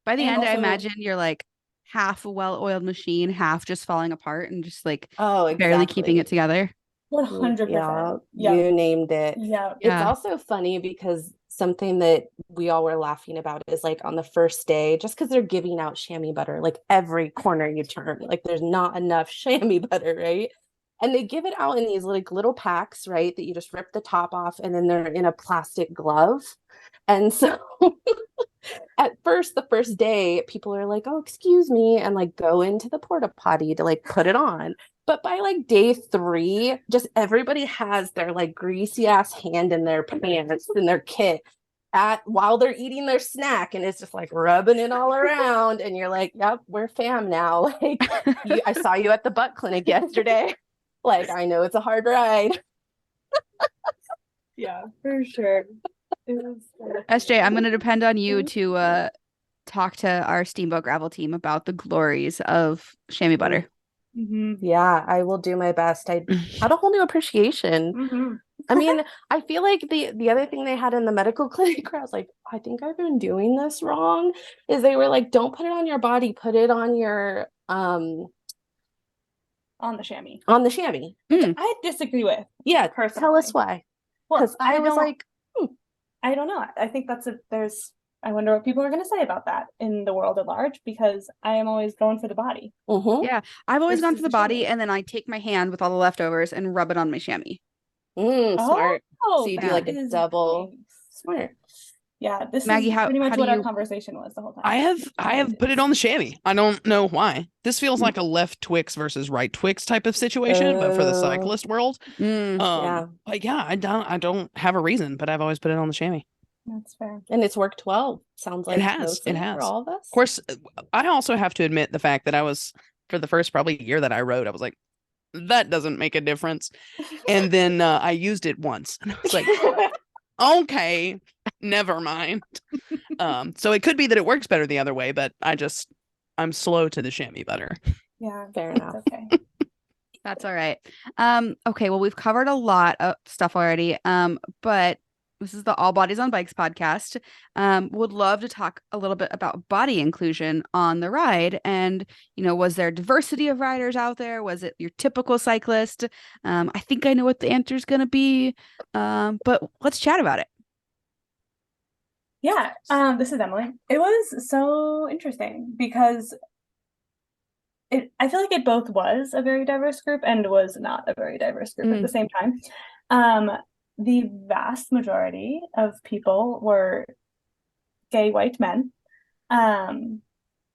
By the end, I imagine you're like half a well-oiled machine, half just falling apart and just like barely keeping it together. 100%. Yeah, you named it. Yeah. It's also funny because something that we all were laughing about is like on the first day, just because they're giving out chamois butter, like every corner you turn, like there's not enough chamois butter, right? And they give it out in these like little packs, right? That you just rip the top off and then they're in a plastic glove. And so at first, the first day, people are like, oh, excuse me, and like go into the porta potty to like put it on. But by like day 3, just everybody has their like greasy ass hand in their pants in their kit while they're eating their snack, and it's just like rubbing it all around. And you're like, yep, we're fam now. Like I saw you at the butt clinic yesterday. Like, I know it's a hard ride. Yeah, for sure. SJ, I'm going to depend on you to talk to our Steamboat Gravel team about the glories of chamois butter. Yeah, I will do my best. I had a whole new appreciation. I mean, I feel like the other thing they had in the medical clinic where I was like, I think I've been doing this wrong, is they were like, don't put it on your body, put it on your on the chamois. On the chamois. I disagree with. Yeah, personally. Tell us why. Because I was like, I don't know. I think I wonder what people are going to say about that in the world at large, because I am always going for the body. Yeah, I've always gone for the body, and then I take my hand with all the leftovers and rub it on my chamois. Smart. So you do like a double. Smart. Yeah, this Maggie, is pretty much what our conversation was the whole time. I have put it on the chamois. I don't know why. This feels like a left Twix versus right Twix type of situation, but for the cyclist world. Like, yeah, I don't have a reason, but I've always put it on the chamois. That's fair. And it's worked well. Sounds like it has for all of us. Of course, I also have to admit the fact that I was, for the first probably year that I rode, I was like, that doesn't make a difference. And then I used it once and I was like, okay, never mind. So it could be that it works better the other way, but I'm slow to the chamois butter. Yeah, fair enough. Okay. That's all right. Okay, well, we've covered a lot of stuff already. But This is the All Bodies on Bikes podcast. Would love to talk a little bit about body inclusion on the ride. And, was there diversity of riders out there? Was it your typical cyclist? I think I know what the answer is going to be, but let's chat about it. Yeah, this is Emily. It was so interesting because I feel like it both was a very diverse group and was not a very diverse group at the same time. The vast majority of people were gay white men,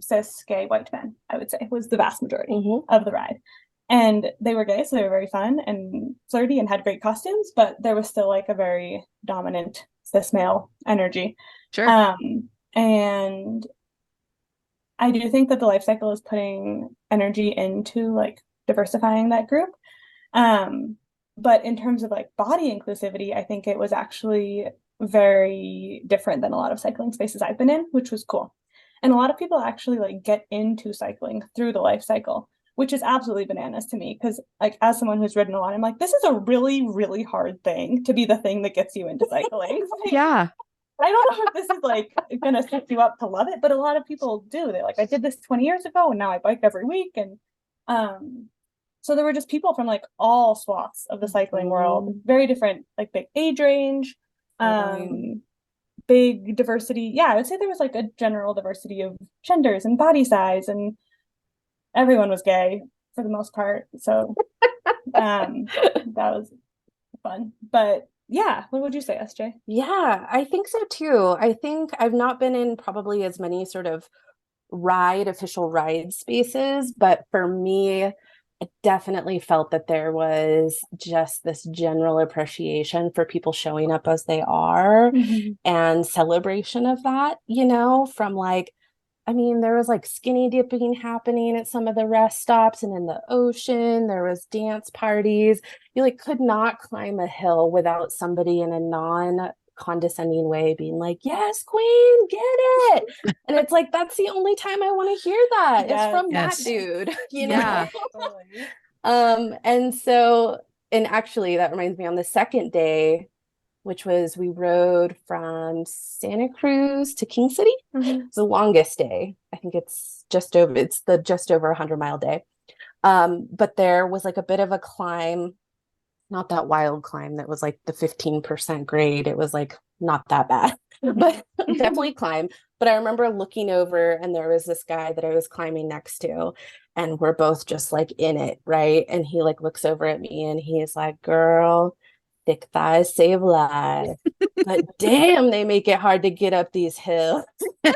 cis gay white men, I would say, was the vast majority of the ride. And they were gay, so they were very fun and flirty and had great costumes, but there was still like a very dominant cis male energy. Sure. And I do think that the LifeCycle is putting energy into like diversifying that group. But in terms of like body inclusivity, I think it was actually very different than a lot of cycling spaces I've been in, which was cool. And a lot of people actually like get into cycling through the LifeCycle, which is absolutely bananas to me. Because like as someone who's ridden a lot, I'm like, this is a really, really hard thing to be the thing that gets you into cycling. Like, yeah. I don't know if this is like gonna set you up to love it, but a lot of people do. They're like, I did this 20 years ago and now I bike every week. And so there were just people from like all swaths of the cycling world, very different, like big age range, big diversity. Yeah, I would say there was like a general diversity of genders and body size, and everyone was gay for the most part. So that was fun. But yeah, what would you say, SJ? Yeah, I think so too. I think I've not been in probably as many sort of official ride spaces, but for me, I definitely felt that there was just this general appreciation for people showing up as they are and celebration of that, from like, there was like skinny dipping happening at some of the rest stops and in the ocean. There was dance parties. You like could not climb a hill without somebody in a non-condescending way being like, yes, queen, get it. And it's like, that's the only time I want to hear that. It's from that dude, Yeah. And so, and actually that reminds me, on the second day, which was we rode from Santa Cruz to King City. It's the longest day. I think it's just over 100-mile day. But there was like a bit of a climb, not that wild climb that was like the 15% grade. It was like not that bad, but definitely climb. But I remember looking over and there was this guy that I was climbing next to, and we're both just like in it, right? And he like looks over at me and he's like, girl, thick thighs save lives, but damn, they make it hard to get up these hills. And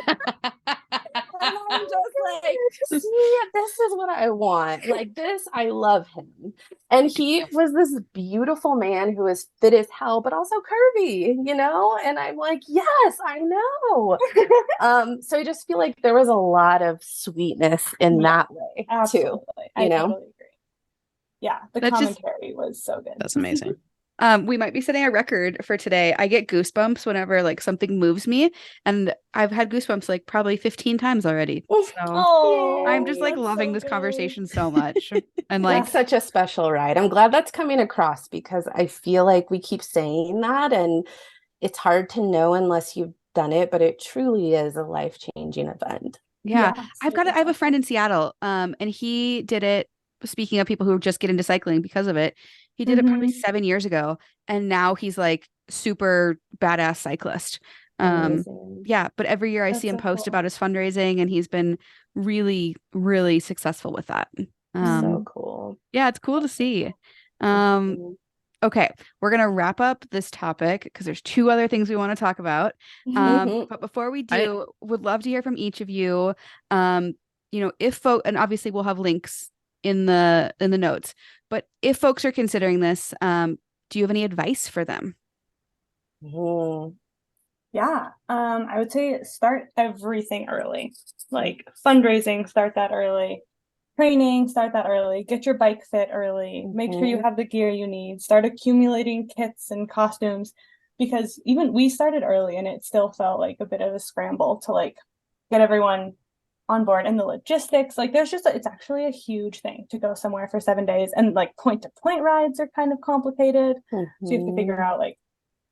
I'm just like, see, this is what I want. Like this, I love him. And he was this beautiful man who was fit as hell, but also curvy, And I'm like, yes, I know. So I just feel like there was a lot of sweetness in that way, absolutely. too. I totally agree. Yeah, the commentary was so good. That's amazing. We might be setting a record for today. I get goosebumps whenever like something moves me, and I've had goosebumps like probably 15 times already. So I'm just like loving this conversation so much. And like such a special ride. I'm glad that's coming across because I feel like we keep saying that and it's hard to know unless you've done it, but it truly is a life-changing event. Yeah. I have a friend in Seattle, and he did it. Speaking of people who just get into cycling because of it, he did it probably 7 years ago, and now he's like super badass cyclist. Yeah, but every year I see him post about his fundraising, and he's been really, really successful with that. So cool. Yeah, it's cool to see. Okay, we're gonna wrap up this topic because there's 2 other things we want to talk about. But before we do, would love to hear from each of you. If folk, and obviously we'll have links in the notes, but if folks are considering this, do you have any advice for them? Yeah, I would say start everything early, like fundraising, start that early, training, start that early, get your bike fit early, make sure you have the gear you need, start accumulating kits and costumes, because even we started early and it still felt like a bit of a scramble to like get everyone on board, and the logistics, like there's just it's actually a huge thing to go somewhere for 7 days, and like point to point rides are kind of complicated. So you have to figure out like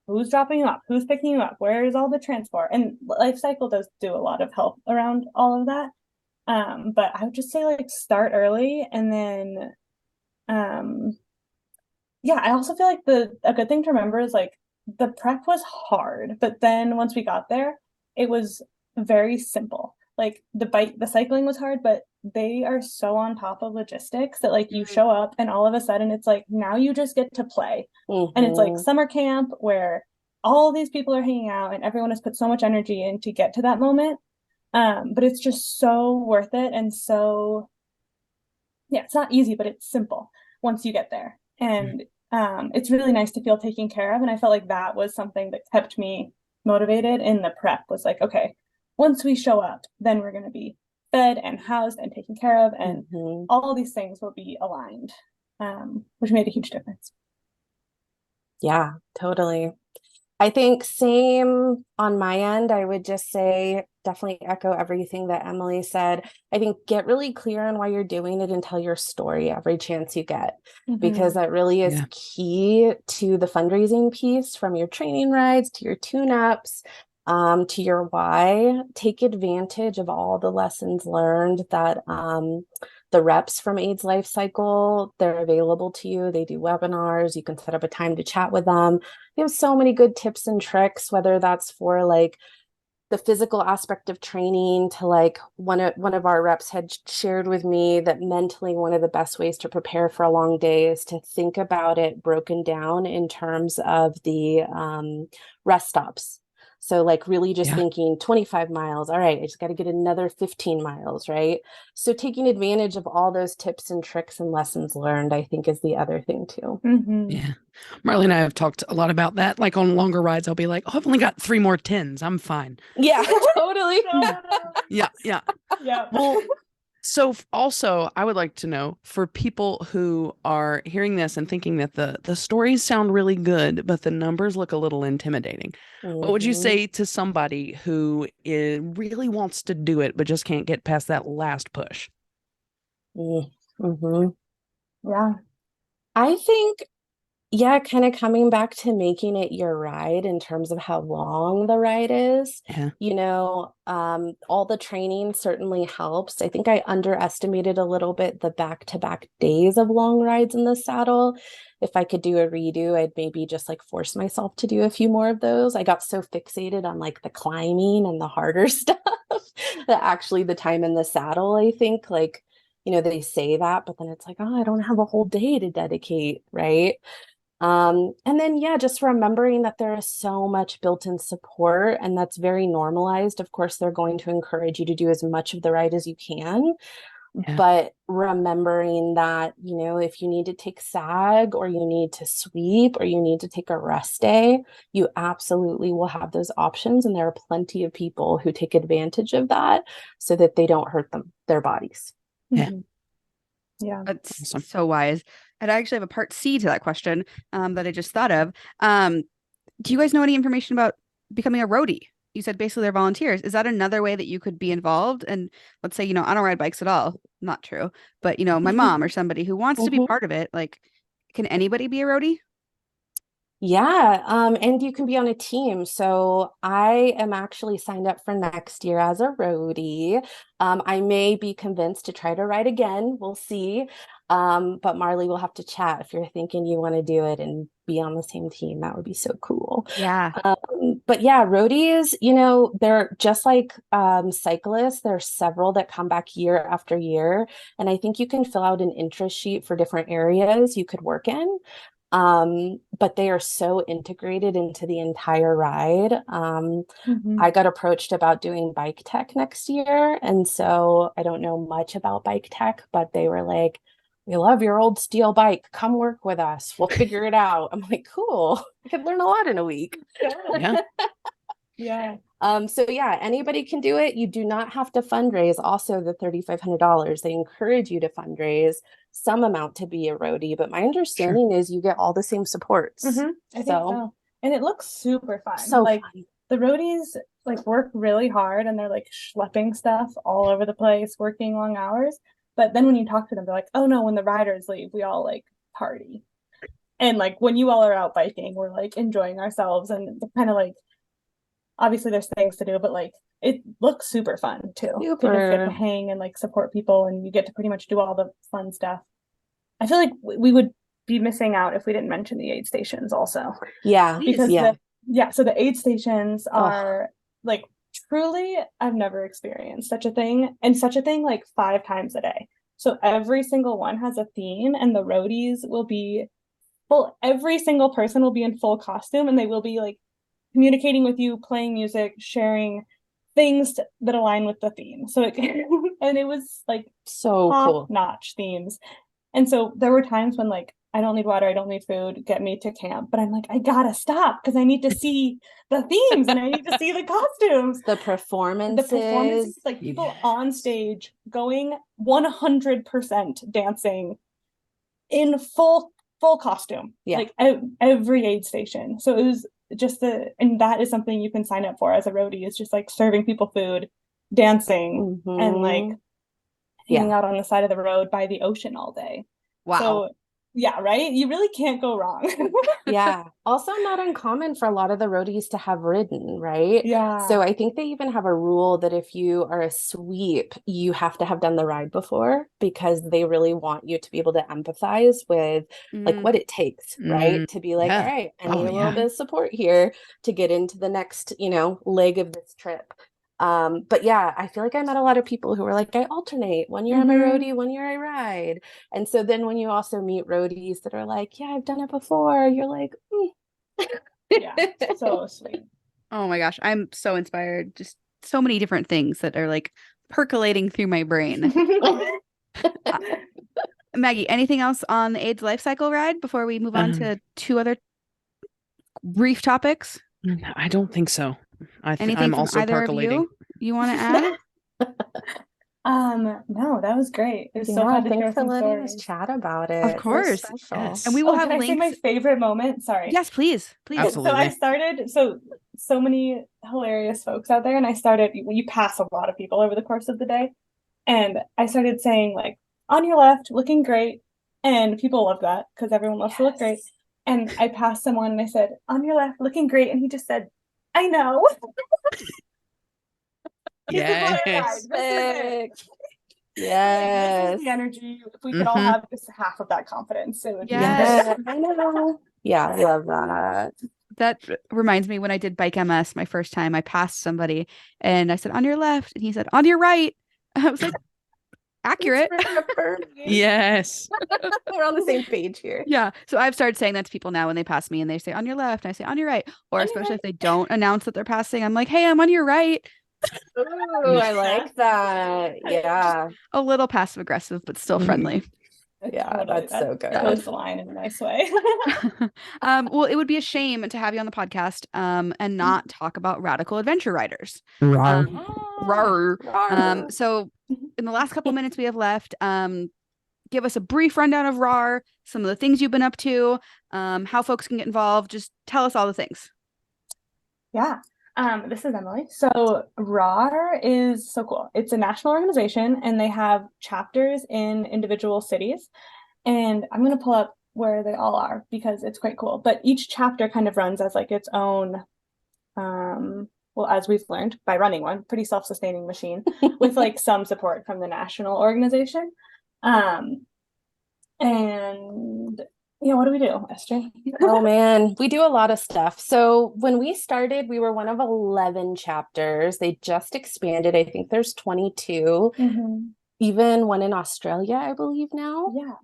who's dropping you off, who's picking you up, where is all the transport? And LifeCycle does do a lot of help around all of that. But I would just say like start early, and then yeah, I also feel like a good thing to remember is like the prep was hard, but then once we got there, it was very simple. Like the cycling was hard, but they are so on top of logistics that like you show up and all of a sudden it's like now you just get to play. And it's like summer camp where all these people are hanging out and everyone has put so much energy in to get to that moment. But it's just so worth it. And so yeah, it's not easy, but it's simple once you get there. And it's really nice to feel taken care of. And I felt like that was something that kept me motivated in the prep, was like, okay, once we show up, then we're going to be fed and housed and taken care of, and all these things will be aligned, which made a huge difference. Yeah, totally. I think same on my end. I would just say definitely echo everything that Emily said. I think get really clear on why you're doing it and tell your story every chance you get, because that really is key to the fundraising piece, from your training rides to your tune-ups, to your why. Take advantage of all the lessons learned that the reps from AIDS LifeCycle, they're available to you. They do webinars. You can set up a time to chat with them. They have so many good tips and tricks, whether that's for like the physical aspect of training, to like one of our reps had shared with me that mentally one of the best ways to prepare for a long day is to think about it broken down in terms of the rest stops. So like really just thinking 25 miles. All right, I just got to get another 15 miles, right? So taking advantage of all those tips and tricks and lessons learned, I think, is the other thing too. Yeah. Marley and I have talked a lot about that. Like on longer rides, I'll be like, oh, I've only got 3 more 10s. I'm fine. Yeah, totally. Yeah. Yeah. Well, so also I would like to know, for people who are hearing this and thinking that the stories sound really good, but the numbers look a little intimidating. What would you say to somebody who really wants to do it, but just can't get past that last push? Yeah. I think, kind of coming back to making it your ride in terms of how long the ride is. All the training certainly helps. I think I underestimated a little bit the back-to-back days of long rides in the saddle. If I could do a redo, I'd maybe just like force myself to do a few more of those. I got so fixated on like the climbing and the harder stuff that actually the time in the saddle, I think, like, they say that, but then it's like, oh, I don't have a whole day to dedicate, right? And then, just remembering that there is so much built-in support, and that's very normalized. Of course, they're going to encourage you to do as much of the ride as you can, but remembering that, if you need to take SAG, or you need to sweep, or you need to take a rest day, you absolutely will have those options. And there are plenty of people who take advantage of that so that they don't hurt their bodies. Yeah. That's Awesome. so wise. And I actually have a part C to that question that I just thought of. Do you guys know any information about becoming a roadie? You said basically they're volunteers. Is that another way that you could be involved? And let's say, I don't ride bikes at all. Not true. But, my mom or somebody who wants to be part of it, like, can anybody be a roadie? Yeah, and you can be on a team. So I am actually signed up for next year as a roadie. I may be convinced to try to ride again. We'll see. But Marley, will have to chat if you're thinking you want to do it and be on the same team. That would be so cool. Yeah. But roadies, they're just like cyclists. There are several that come back year after year. And I think you can fill out an interest sheet for different areas you could work in. But they are so integrated into the entire ride. I got approached about doing bike tech next year. And so I don't know much about bike tech, but they were like, we love your old steel bike. Come work with us. We'll figure it out. I'm like, cool. I could learn a lot in a week. Yeah. Anybody can do it. You do not have to fundraise. Also, the $3,500, they encourage you to fundraise some amount to be a roadie. But my understanding is you get all the same supports. I think so. And it looks super fun. So like fun. The roadies like work really hard, and they're like schlepping stuff all over the place, working long hours. But then when you talk to them, they're like, oh no, when the riders leave, we all like party. And like when you all are out biking, we're like enjoying ourselves and kind of like, obviously there's things to do, but like it looks super fun too. To just get to hang and like support people, and you get to pretty much do all the fun stuff. I feel like we would be missing out if we didn't mention the aid stations also. Yeah. Because so the aid stations are like truly, I've never experienced such a thing, and such a thing like 5 times a day. So every single one has a theme, and the roadies will be full, every single person will be in full costume, and they will be like communicating with you, playing music, sharing things that align with the theme. So and it was like so cool, notch themes. And so there were times when like, I don't need water, I don't need food, get me to camp. But I'm like, I gotta stop because I need to see the themes and I need to see the costumes. The performances, like people on stage going 100% dancing in full costume, like every aid station. So it was just and that is something you can sign up for as a roadie, is just like serving people food, dancing, and like hanging out on the side of the road by the ocean all day. Wow. So yeah, right? You really can't go wrong. Yeah. Also not uncommon for a lot of the roadies to have ridden, right? Yeah. So I think they even have a rule that if you are a sweep, you have to have done the ride before, because they really want you to be able to empathize with like what it takes, right? To be like, all right, I need a little bit of support here to get into the next, leg of this trip. But yeah, I feel like I met a lot of people who were like, I alternate. 1 year I'm a roadie, 1 year I ride. And so then when you also meet roadies that are like, yeah, I've done it before, you're like, yeah, so sweet. Oh my gosh, I'm so inspired. Just so many different things that are like percolating through my brain. Maggie, anything else on the AIDS life cycle ride before we move on to 2 other brief topics? I don't think so. Anything I'm from also either percolating. of you want to add? No, that was great. It was so fun to share some stories. Chat about it. Of course. Yes. And we will have can I links. say my favorite moment? Sorry. Yes, please. Absolutely. So I started, so many hilarious folks out there, and I started, you pass a lot of people over the course of the day, and I started saying like, on your left, looking great, and people love that because everyone loves to look great. And I passed someone and I said, on your left, looking great, and he just said, I know. Yes. Yes. This is the energy. If we could all have just half of that confidence, it would be I know. Yeah, I love that. That reminds me, when I did Bike MS my first time, I passed somebody and I said, on your left, and he said, on your right. I was like, accurate. Yes. We're on the same page here. Yeah. So I've started saying that to people now when they pass me and they say on your left, and I say on your right. Or especially if they don't announce that they're passing, I'm like, hey, I'm on your right. Oh, I like that. Yeah. A little passive aggressive, but still friendly. Yeah, that's so good. Toes the line in a nice way. Well, it would be a shame to have you on the podcast and not talk about radical adventure riders. So in the last couple minutes we have left, give us a brief rundown of RAR, some of the things you've been up to, how folks can get involved. Just tell us all the things. Yeah. This is Emily. So RAR is so cool. It's a national organization, and they have chapters in individual cities. And I'm going to pull up where they all are because it's quite cool. But each chapter kind of runs as like its own, well, as we've learned by running one, pretty self-sustaining machine with like some support from the national organization. And yeah, what do we do, SJ? Oh man, we do a lot of stuff. So when we started, we were one of 11 chapters. They just expanded. I think there's 22, even one in Australia, I believe now. Yeah.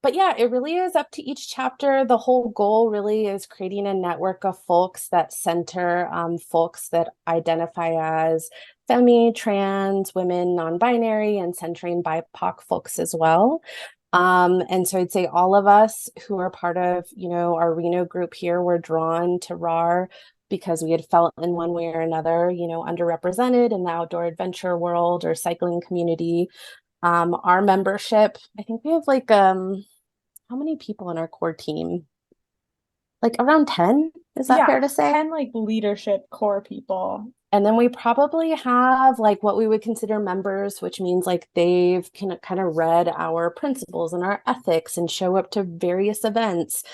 But yeah, it really is up to each chapter. The whole goal really is creating a network of folks that center folks that identify as femi, trans, women, non-binary, and centering BIPOC folks as well. And so I'd say all of us who are part of, our Reno group here, were drawn to RAR because we had felt in one way or another, underrepresented in the outdoor adventure world or cycling community. Our membership, I think we have like, how many people in our core team? Like around 10? Is that fair to say? 10 like leadership core people. And then we probably have like what we would consider members, which means like they've kind of read our principles and our ethics and show up to various events.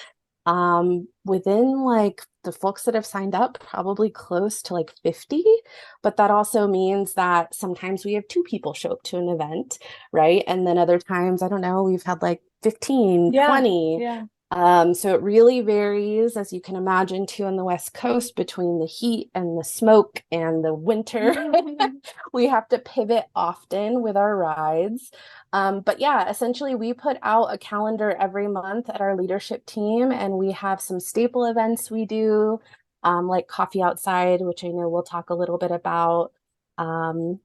Within like the folks that have signed up, probably close to like 50, but that also means that sometimes we have 2 people show up to an event, right? And then other times, I don't know, we've had like 15, 20. Yeah. So it really varies, as you can imagine, too, on the West Coast between the heat and the smoke and the winter. We have to pivot often with our rides. But yeah, essentially, we put out a calendar every month at our leadership team, and we have some staple events we do, like Coffee Outside, which I know we'll talk a little bit about.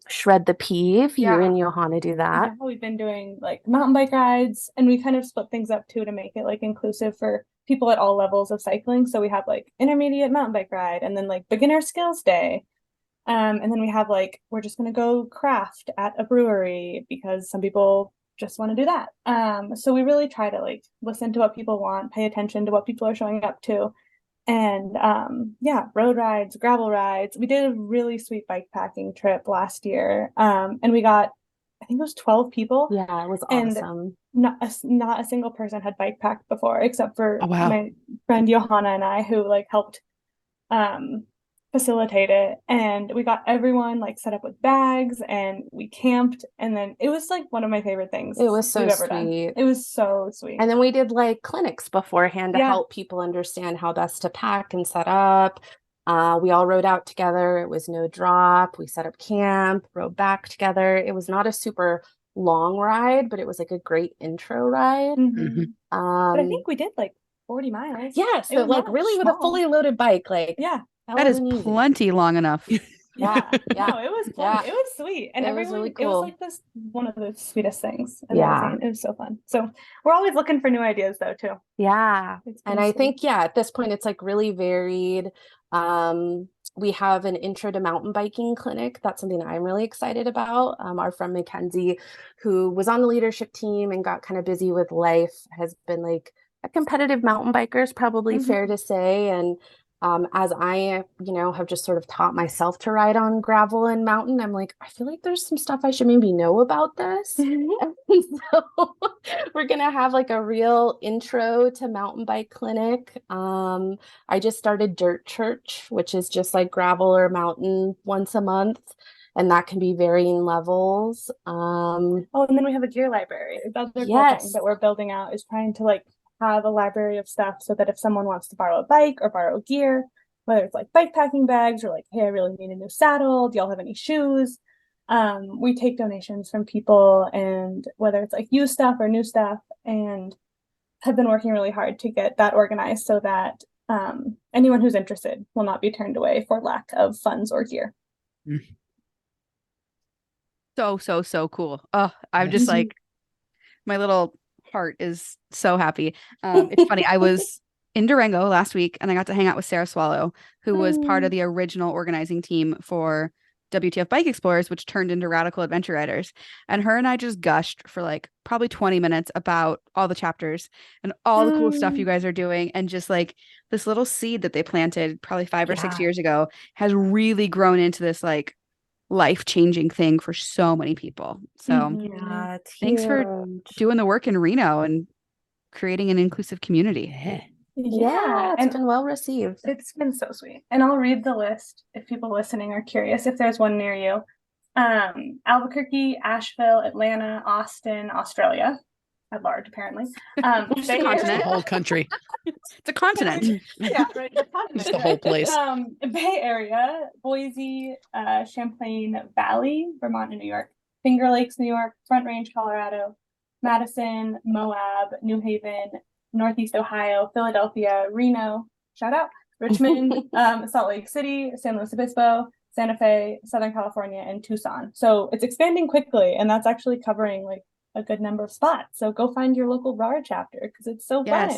Shred the Peeve. You and Johanna do that. Yeah, we've been doing like mountain bike rides, and we kind of split things up too to make it like inclusive for people at all levels of cycling. So we have like intermediate mountain bike ride, and then like beginner skills day. And then we have like, we're just gonna go craft at a brewery because some people just want to do that. So we really try to like listen to what people want, pay attention to what people are showing up to. And yeah, road rides, gravel rides. We did a really sweet bike packing trip last year. And we got, I think it was 12 people. Yeah, it was and awesome. Not a single person had bike packed before, except for Oh, wow. my friend Johanna and I, who like helped facilitate it. And we got everyone like set up with bags, and we camped, and then it was like one of my favorite things It was so we've ever done. sweet. It was so sweet. And then we did like clinics beforehand to Yeah. help people understand how best to pack and set up. We all rode out together. It was no drop. We set up camp, rode back together. It was not a super long ride, but it was like a great intro ride. Mhm. But I think we did like 40 miles. Yeah, It so was like not really with a small. fully loaded bike, like Yeah. That is wasn't easy. plenty long enough. Yeah, yeah. No, it was fun. It was sweet. And It was everyone, really it was cool. like this one of the sweetest things I've Yeah. ever seen. It was so fun. So we're always looking for new ideas though, too. Yeah. It's been And I sweet. think, yeah, at this point it's like really varied. We have an intro to mountain biking clinic. That's something I'm really excited about. Our friend Mackenzie, who was on the leadership team and got kind of busy with life, has been like a competitive mountain biker, is probably fair to say. And as I, have just sort of taught myself to ride on gravel and mountain, I'm like, I feel like there's some stuff I should maybe know about this. And so we're gonna have like a real intro to mountain bike clinic. I just started Dirt Church, which is just like gravel or mountain once a month, and that can be varying levels. Oh, and then we have a gear library. The other cool thing Yes. that we're building out is trying to like have a library of stuff so that if someone wants to borrow a bike or borrow gear, whether it's like bike packing bags or like, hey, I really need a new saddle, do y'all have any shoes? We take donations from people, and whether it's like used stuff or new stuff, and have been working really hard to get that organized so that anyone who's interested will not be turned away for lack of funds or gear. So cool. Oh, I'm just like, my little heart is so happy. It's funny. I was in Durango last week, and I got to hang out with Sarah Swallow, who was part of the original organizing team for WTF Bike Explorers, which turned into Radical Adventure Riders. And her and I just gushed for like probably 20 minutes about all the chapters and all the cool stuff you guys are doing. And just like this little seed that they planted probably 5 or 6 years ago has really grown into this like life-changing thing for so many people. So Yeah, it's thanks for doing the work in Reno and creating an inclusive community. Yeah, it's and been well received. it's been so sweet. And I'll read the list if people listening are curious if there's one near you. Albuquerque, Asheville, Atlanta, Austin, Australia at large, apparently. It's a continent. The whole country. It's a continent. Yeah, right. The continent. Just the whole place. Bay Area, Boise, Champlain Valley, Vermont and New York, Finger Lakes, New York, Front Range, Colorado, Madison, Moab, New Haven, Northeast Ohio, Philadelphia, Reno, shout out, Richmond, Salt Lake City, San Luis Obispo, Santa Fe, Southern California, and Tucson. So it's expanding quickly, and that's actually covering like a good number of spots. So go find your local RAR chapter because it's so fun.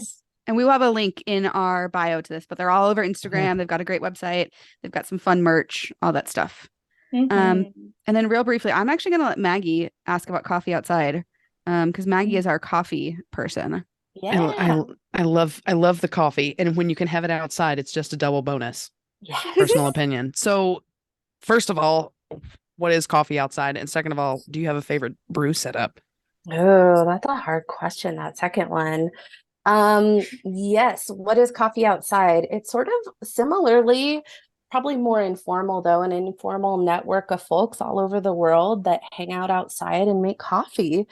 And we will have a link in our bio to this, but they're all over Instagram. They've got a great website. They've got some fun merch, all that stuff. And then real briefly, I'm actually going to let Maggie ask about Coffee Outside because Maggie is our coffee person. Yeah. I love the coffee, and when you can have it outside, it's just a double bonus. Yeah. Personal opinion. So first of all, what is coffee outside? And second of all, do you have a favorite brew setup? Oh, that's a hard question, that second one. Yes, what is coffee outside? It's sort of similarly, probably more informal though, an informal network of folks all over the world that hang out outside and make coffee.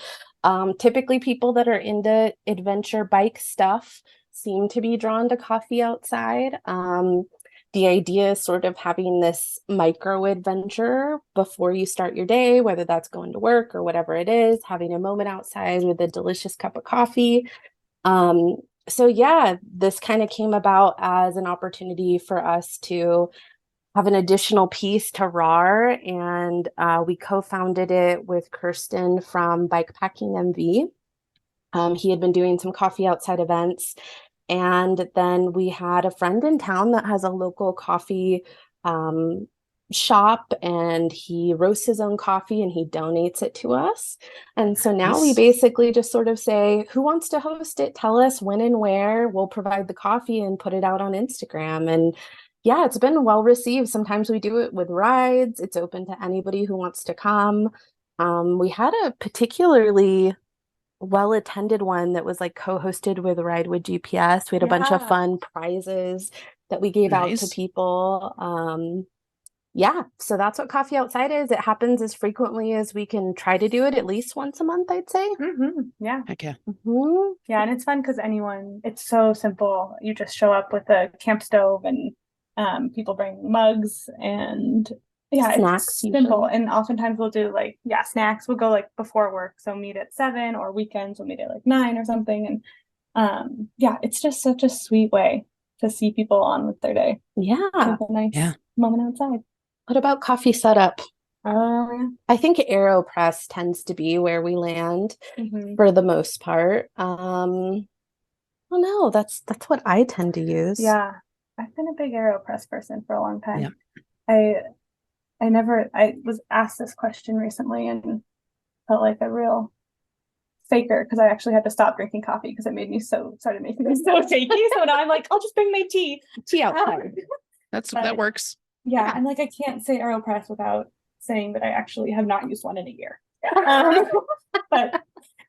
Typically people that are into adventure bike stuff seem to be drawn to coffee outside. The idea is sort of having this micro adventure before you start your day, whether that's going to work or whatever it is, having a moment outside with a delicious cup of coffee. So yeah, this kind of came about as an opportunity for us to have an additional piece to RAR, and we co-founded it with Kirsten from Bikepacking MV. He had been doing some coffee outside events, and then we had a friend in town that has a local coffee shop, and he roasts his own coffee and he donates it to us. And so now we basically just sort of say, who wants to host it? Tell us when and where. We'll provide the coffee and put it out on Instagram. And yeah, it's been well received. Sometimes we do it with rides. It's open to anybody who wants to come. We had a particularly well-attended one that was like co-hosted with Ride with GPS. We had a bunch of fun prizes that we gave out to people. Yeah, so that's what coffee outside is. It happens as frequently as we can try to do it, at least once a month, I'd say. Yeah. Heck yeah. Yeah, and it's fun because it's so simple. You just show up with a camp stove, and people bring mugs, and yeah, snacks, it's simple. And oftentimes we'll do snacks. We'll go like before work, so meet at 7, or weekends we'll meet at like 9 or something. And yeah, it's just such a sweet way to see people on with their day. Yeah. Have a nice moment outside. What about coffee setup? Yeah. I think AeroPress tends to be where we land for the most part. Oh no, that's what I tend to use. Yeah, I've been a big AeroPress person for a long time. Yeah. I was asked this question recently and felt like a real faker because I actually had to stop drinking coffee because it started making me so shaky. So now I'm like, I'll just bring my tea outside. That works. Yeah, and like I can't say AeroPress without saying that I actually have not used one in a year. But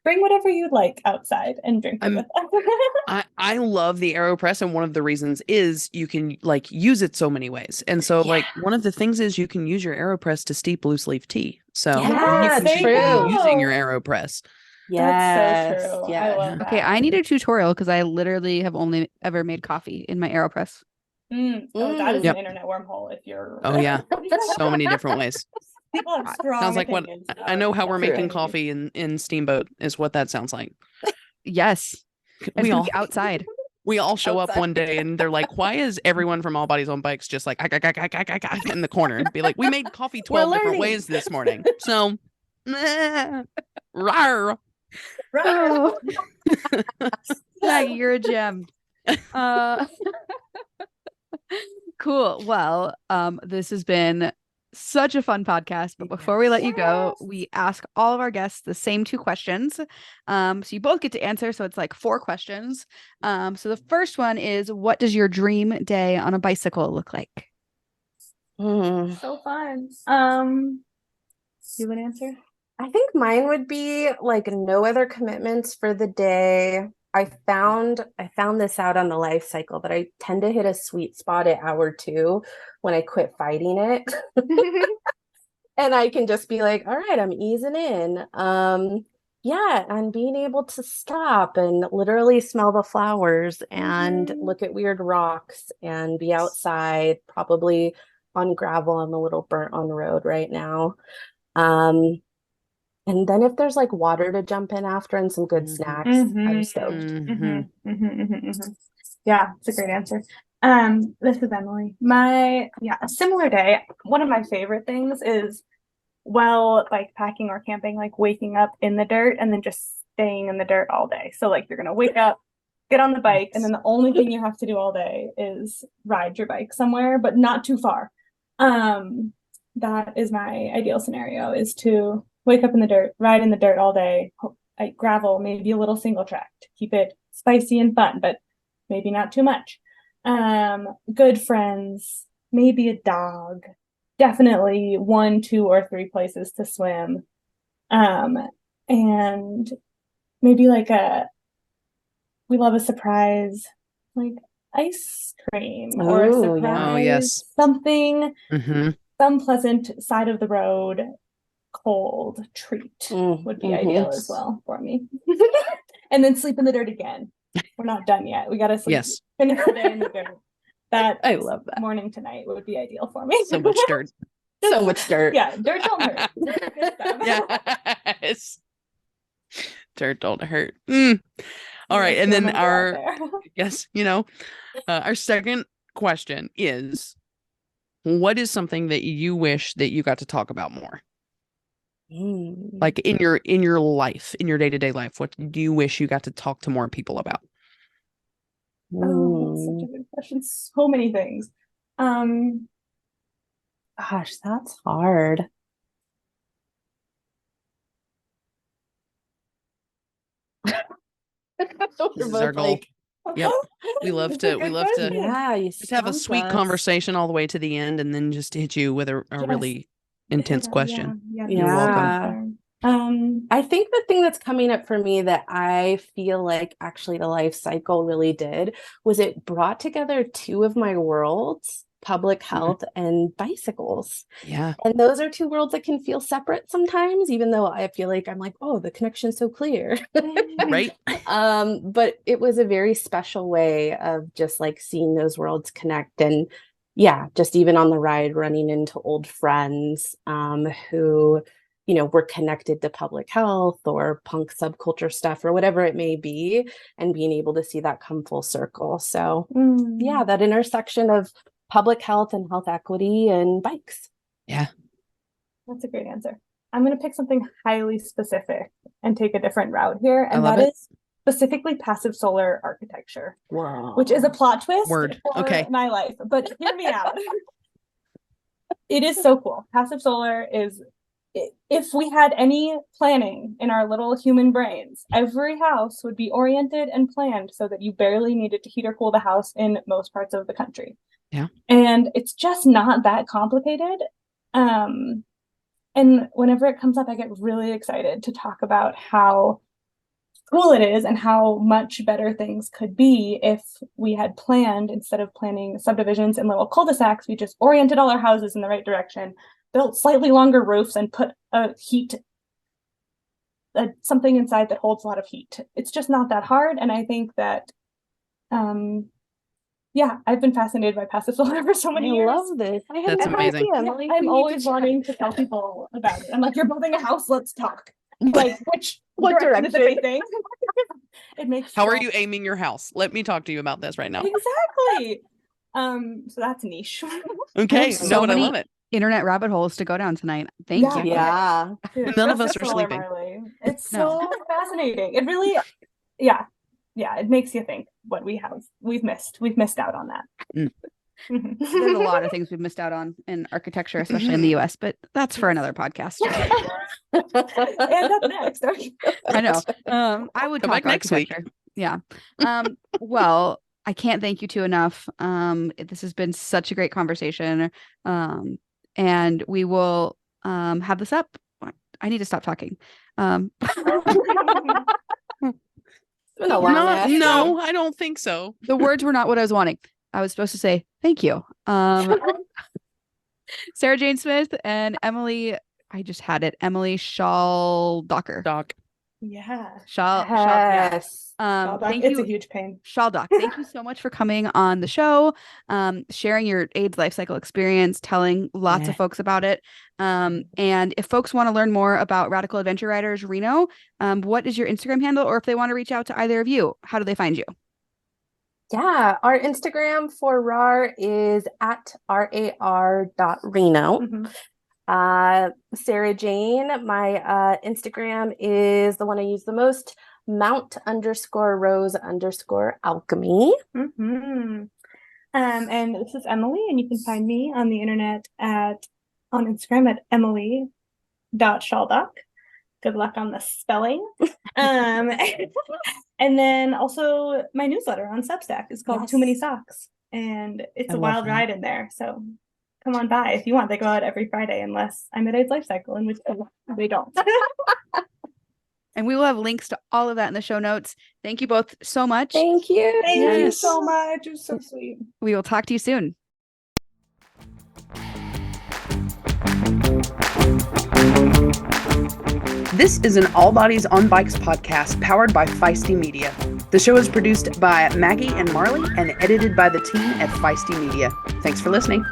bring whatever you'd like outside and drink it with us. I love the AeroPress, and one of the reasons is you can like use it so many ways. And so like one of the things is you can use your AeroPress to steep loose leaf tea. So you can be using your AeroPress. That's so true. Yeah. I love that. Okay, I need a tutorial because I literally have only ever made coffee in my AeroPress. That is an internet wormhole if you're so many different ways. People have strong sounds like what I know how we're making True. coffee in Steamboat is what that sounds like. Yes. We all outside. We all show up one day and they're like, why is everyone from All Bodies on Bikes just like in the corner and be like, we made coffee 12 different ways this morning. So rawr. Oh. Maggie, you're a gem. Cool. Well, this has been such a fun podcast, but before we let you go, we ask all of our guests the same 2 questions. So you both get to answer. So it's like 4 questions. So the first one is, what does your dream day on a bicycle look like? So fun. You would answer? I think mine would be like no other commitments for the day. I found this out on the LifeCycle that I tend to hit a sweet spot at hour 2 when I quit fighting it. And I can just be like, all right, I'm easing in. And being able to stop and literally smell the flowers and look at weird rocks and be outside, probably on gravel. I'm a little burnt on the road right now. And then if there's like water to jump in after and some good snacks, I'm stoked. Yeah, it's a great answer. This is Emily. A similar day. One of my favorite things is bike packing or camping, like waking up in the dirt and then just staying in the dirt all day. So like you're gonna wake up, get on the bike, and then the only thing you have to do all day is ride your bike somewhere, but not too far. That is my ideal scenario, is to wake up in the dirt, ride in the dirt all day, like gravel, maybe a little single track to keep it spicy and fun, but maybe not too much. Good friends, maybe a dog, definitely 1, 2, or 3 places to swim. And maybe like we love a surprise, like ice cream or a Ooh, surprise, yeah. Oh, yes. something, Mm-hmm. some pleasant side of the road cold treat would be ideal as well for me. And then sleep in the dirt again. We're not done yet. We gotta sleep. Yes. Finish the day in the dirt. That I love that. morning tonight would be ideal for me. So much dirt. So much dirt. Yeah, dirt don't hurt. Good stuff. Yes. Dirt don't hurt. All right. And then yes, our second question is, what is something that you wish that you got to talk about more? Like in your life, in your day-to-day life, what do you wish you got to talk to more people about? Oh, that's such a good question. So many things. Gosh, that's hard. This is our goal. Yep. We love to yeah, just have a sweet conversation all the way to the end and then just hit you with a really intense question. Yeah. You're welcome. I think the thing that's coming up for me that I feel like actually the LifeCycle really did was it brought together two of my worlds, public health and bicycles. Yeah. And those are two worlds that can feel separate sometimes, even though I feel like I'm like, oh, the connection's so clear. Right. But it was a very special way of just like seeing those worlds connect. And yeah, just even on the ride, running into old friends who, were connected to public health or punk subculture stuff or whatever it may be, and being able to see that come full circle. So yeah, that intersection of public health and health equity and bikes. Yeah. That's a great answer. I'm going to pick something highly specific and take a different route here. And that is specifically passive solar architecture. Wow. Which is a plot twist for my life. But hear me out. It is so cool. Passive solar is, if we had any planning in our little human brains, every house would be oriented and planned so that you barely needed to heat or cool the house in most parts of the country. Yeah. And it's just not that complicated. And whenever it comes up, I get really excited to talk about how cool it is and how much better things could be if we had planned, instead of planning subdivisions and little cul-de-sacs, we just oriented all our houses in the right direction, built slightly longer roofs, and put something inside that holds a lot of heat. It's just not that hard. And I think that I've been fascinated by passive solar for so many years. I love this. That's amazing. I'm always wanting to tell people about it. I'm like, you're building a house, let's talk. Like, what direction? It makes. How are you aiming your house? Let me talk to you about this right now. Exactly. So that's niche. Okay. So I love it. Internet rabbit holes to go down tonight. Thank you. Yeah. Dude, none of us are sleeping. Marley. It's so fascinating. It really, it makes you think what we've missed out on that. There's a lot of things we've missed out on in architecture, especially in the US, but that's for another podcast. And up next. I know. I would come talk back next week. Yeah. Well, I can't thank you two enough. This has been such a great conversation. And we will have this up. I need to stop talking. No, I don't think so. The words were not what I was wanting. I was supposed to say thank you. Sarah Jane Smith and Emily, I just had it. Emily Schaldach. Yeah. Yes. Thank it's you. A huge pain. Schaldach, thank you so much for coming on the show, sharing your AIDS life cycle experience, telling lots of folks about it. And if folks want to learn more about Radical Adventure Riders Reno, what is your Instagram handle? Or if they want to reach out to either of you, how do they find you? Yeah, our Instagram for RAR is at rar.reno. Sarah Jane, my Instagram is the one I use the most, Mount_Rose_alchemy. And this is Emily, and you can find me on the internet on Instagram at emily.schaldach. Good luck on the spelling. And then also my newsletter on Substack is called Too Many Socks, and it's a wild ride in there. So come on by if you want. They go out every Friday unless I'm at AIDS LifeCycle, in which they don't. And we will have links to all of that in the show notes. Thank you both so much. Thank you. Thank you Yes. so much. It was so sweet. We will talk to you soon. This is an All Bodies on Bikes podcast powered by Feisty Media. The show is produced by Maggie and Marley and edited by the team at Feisty Media. Thanks for listening.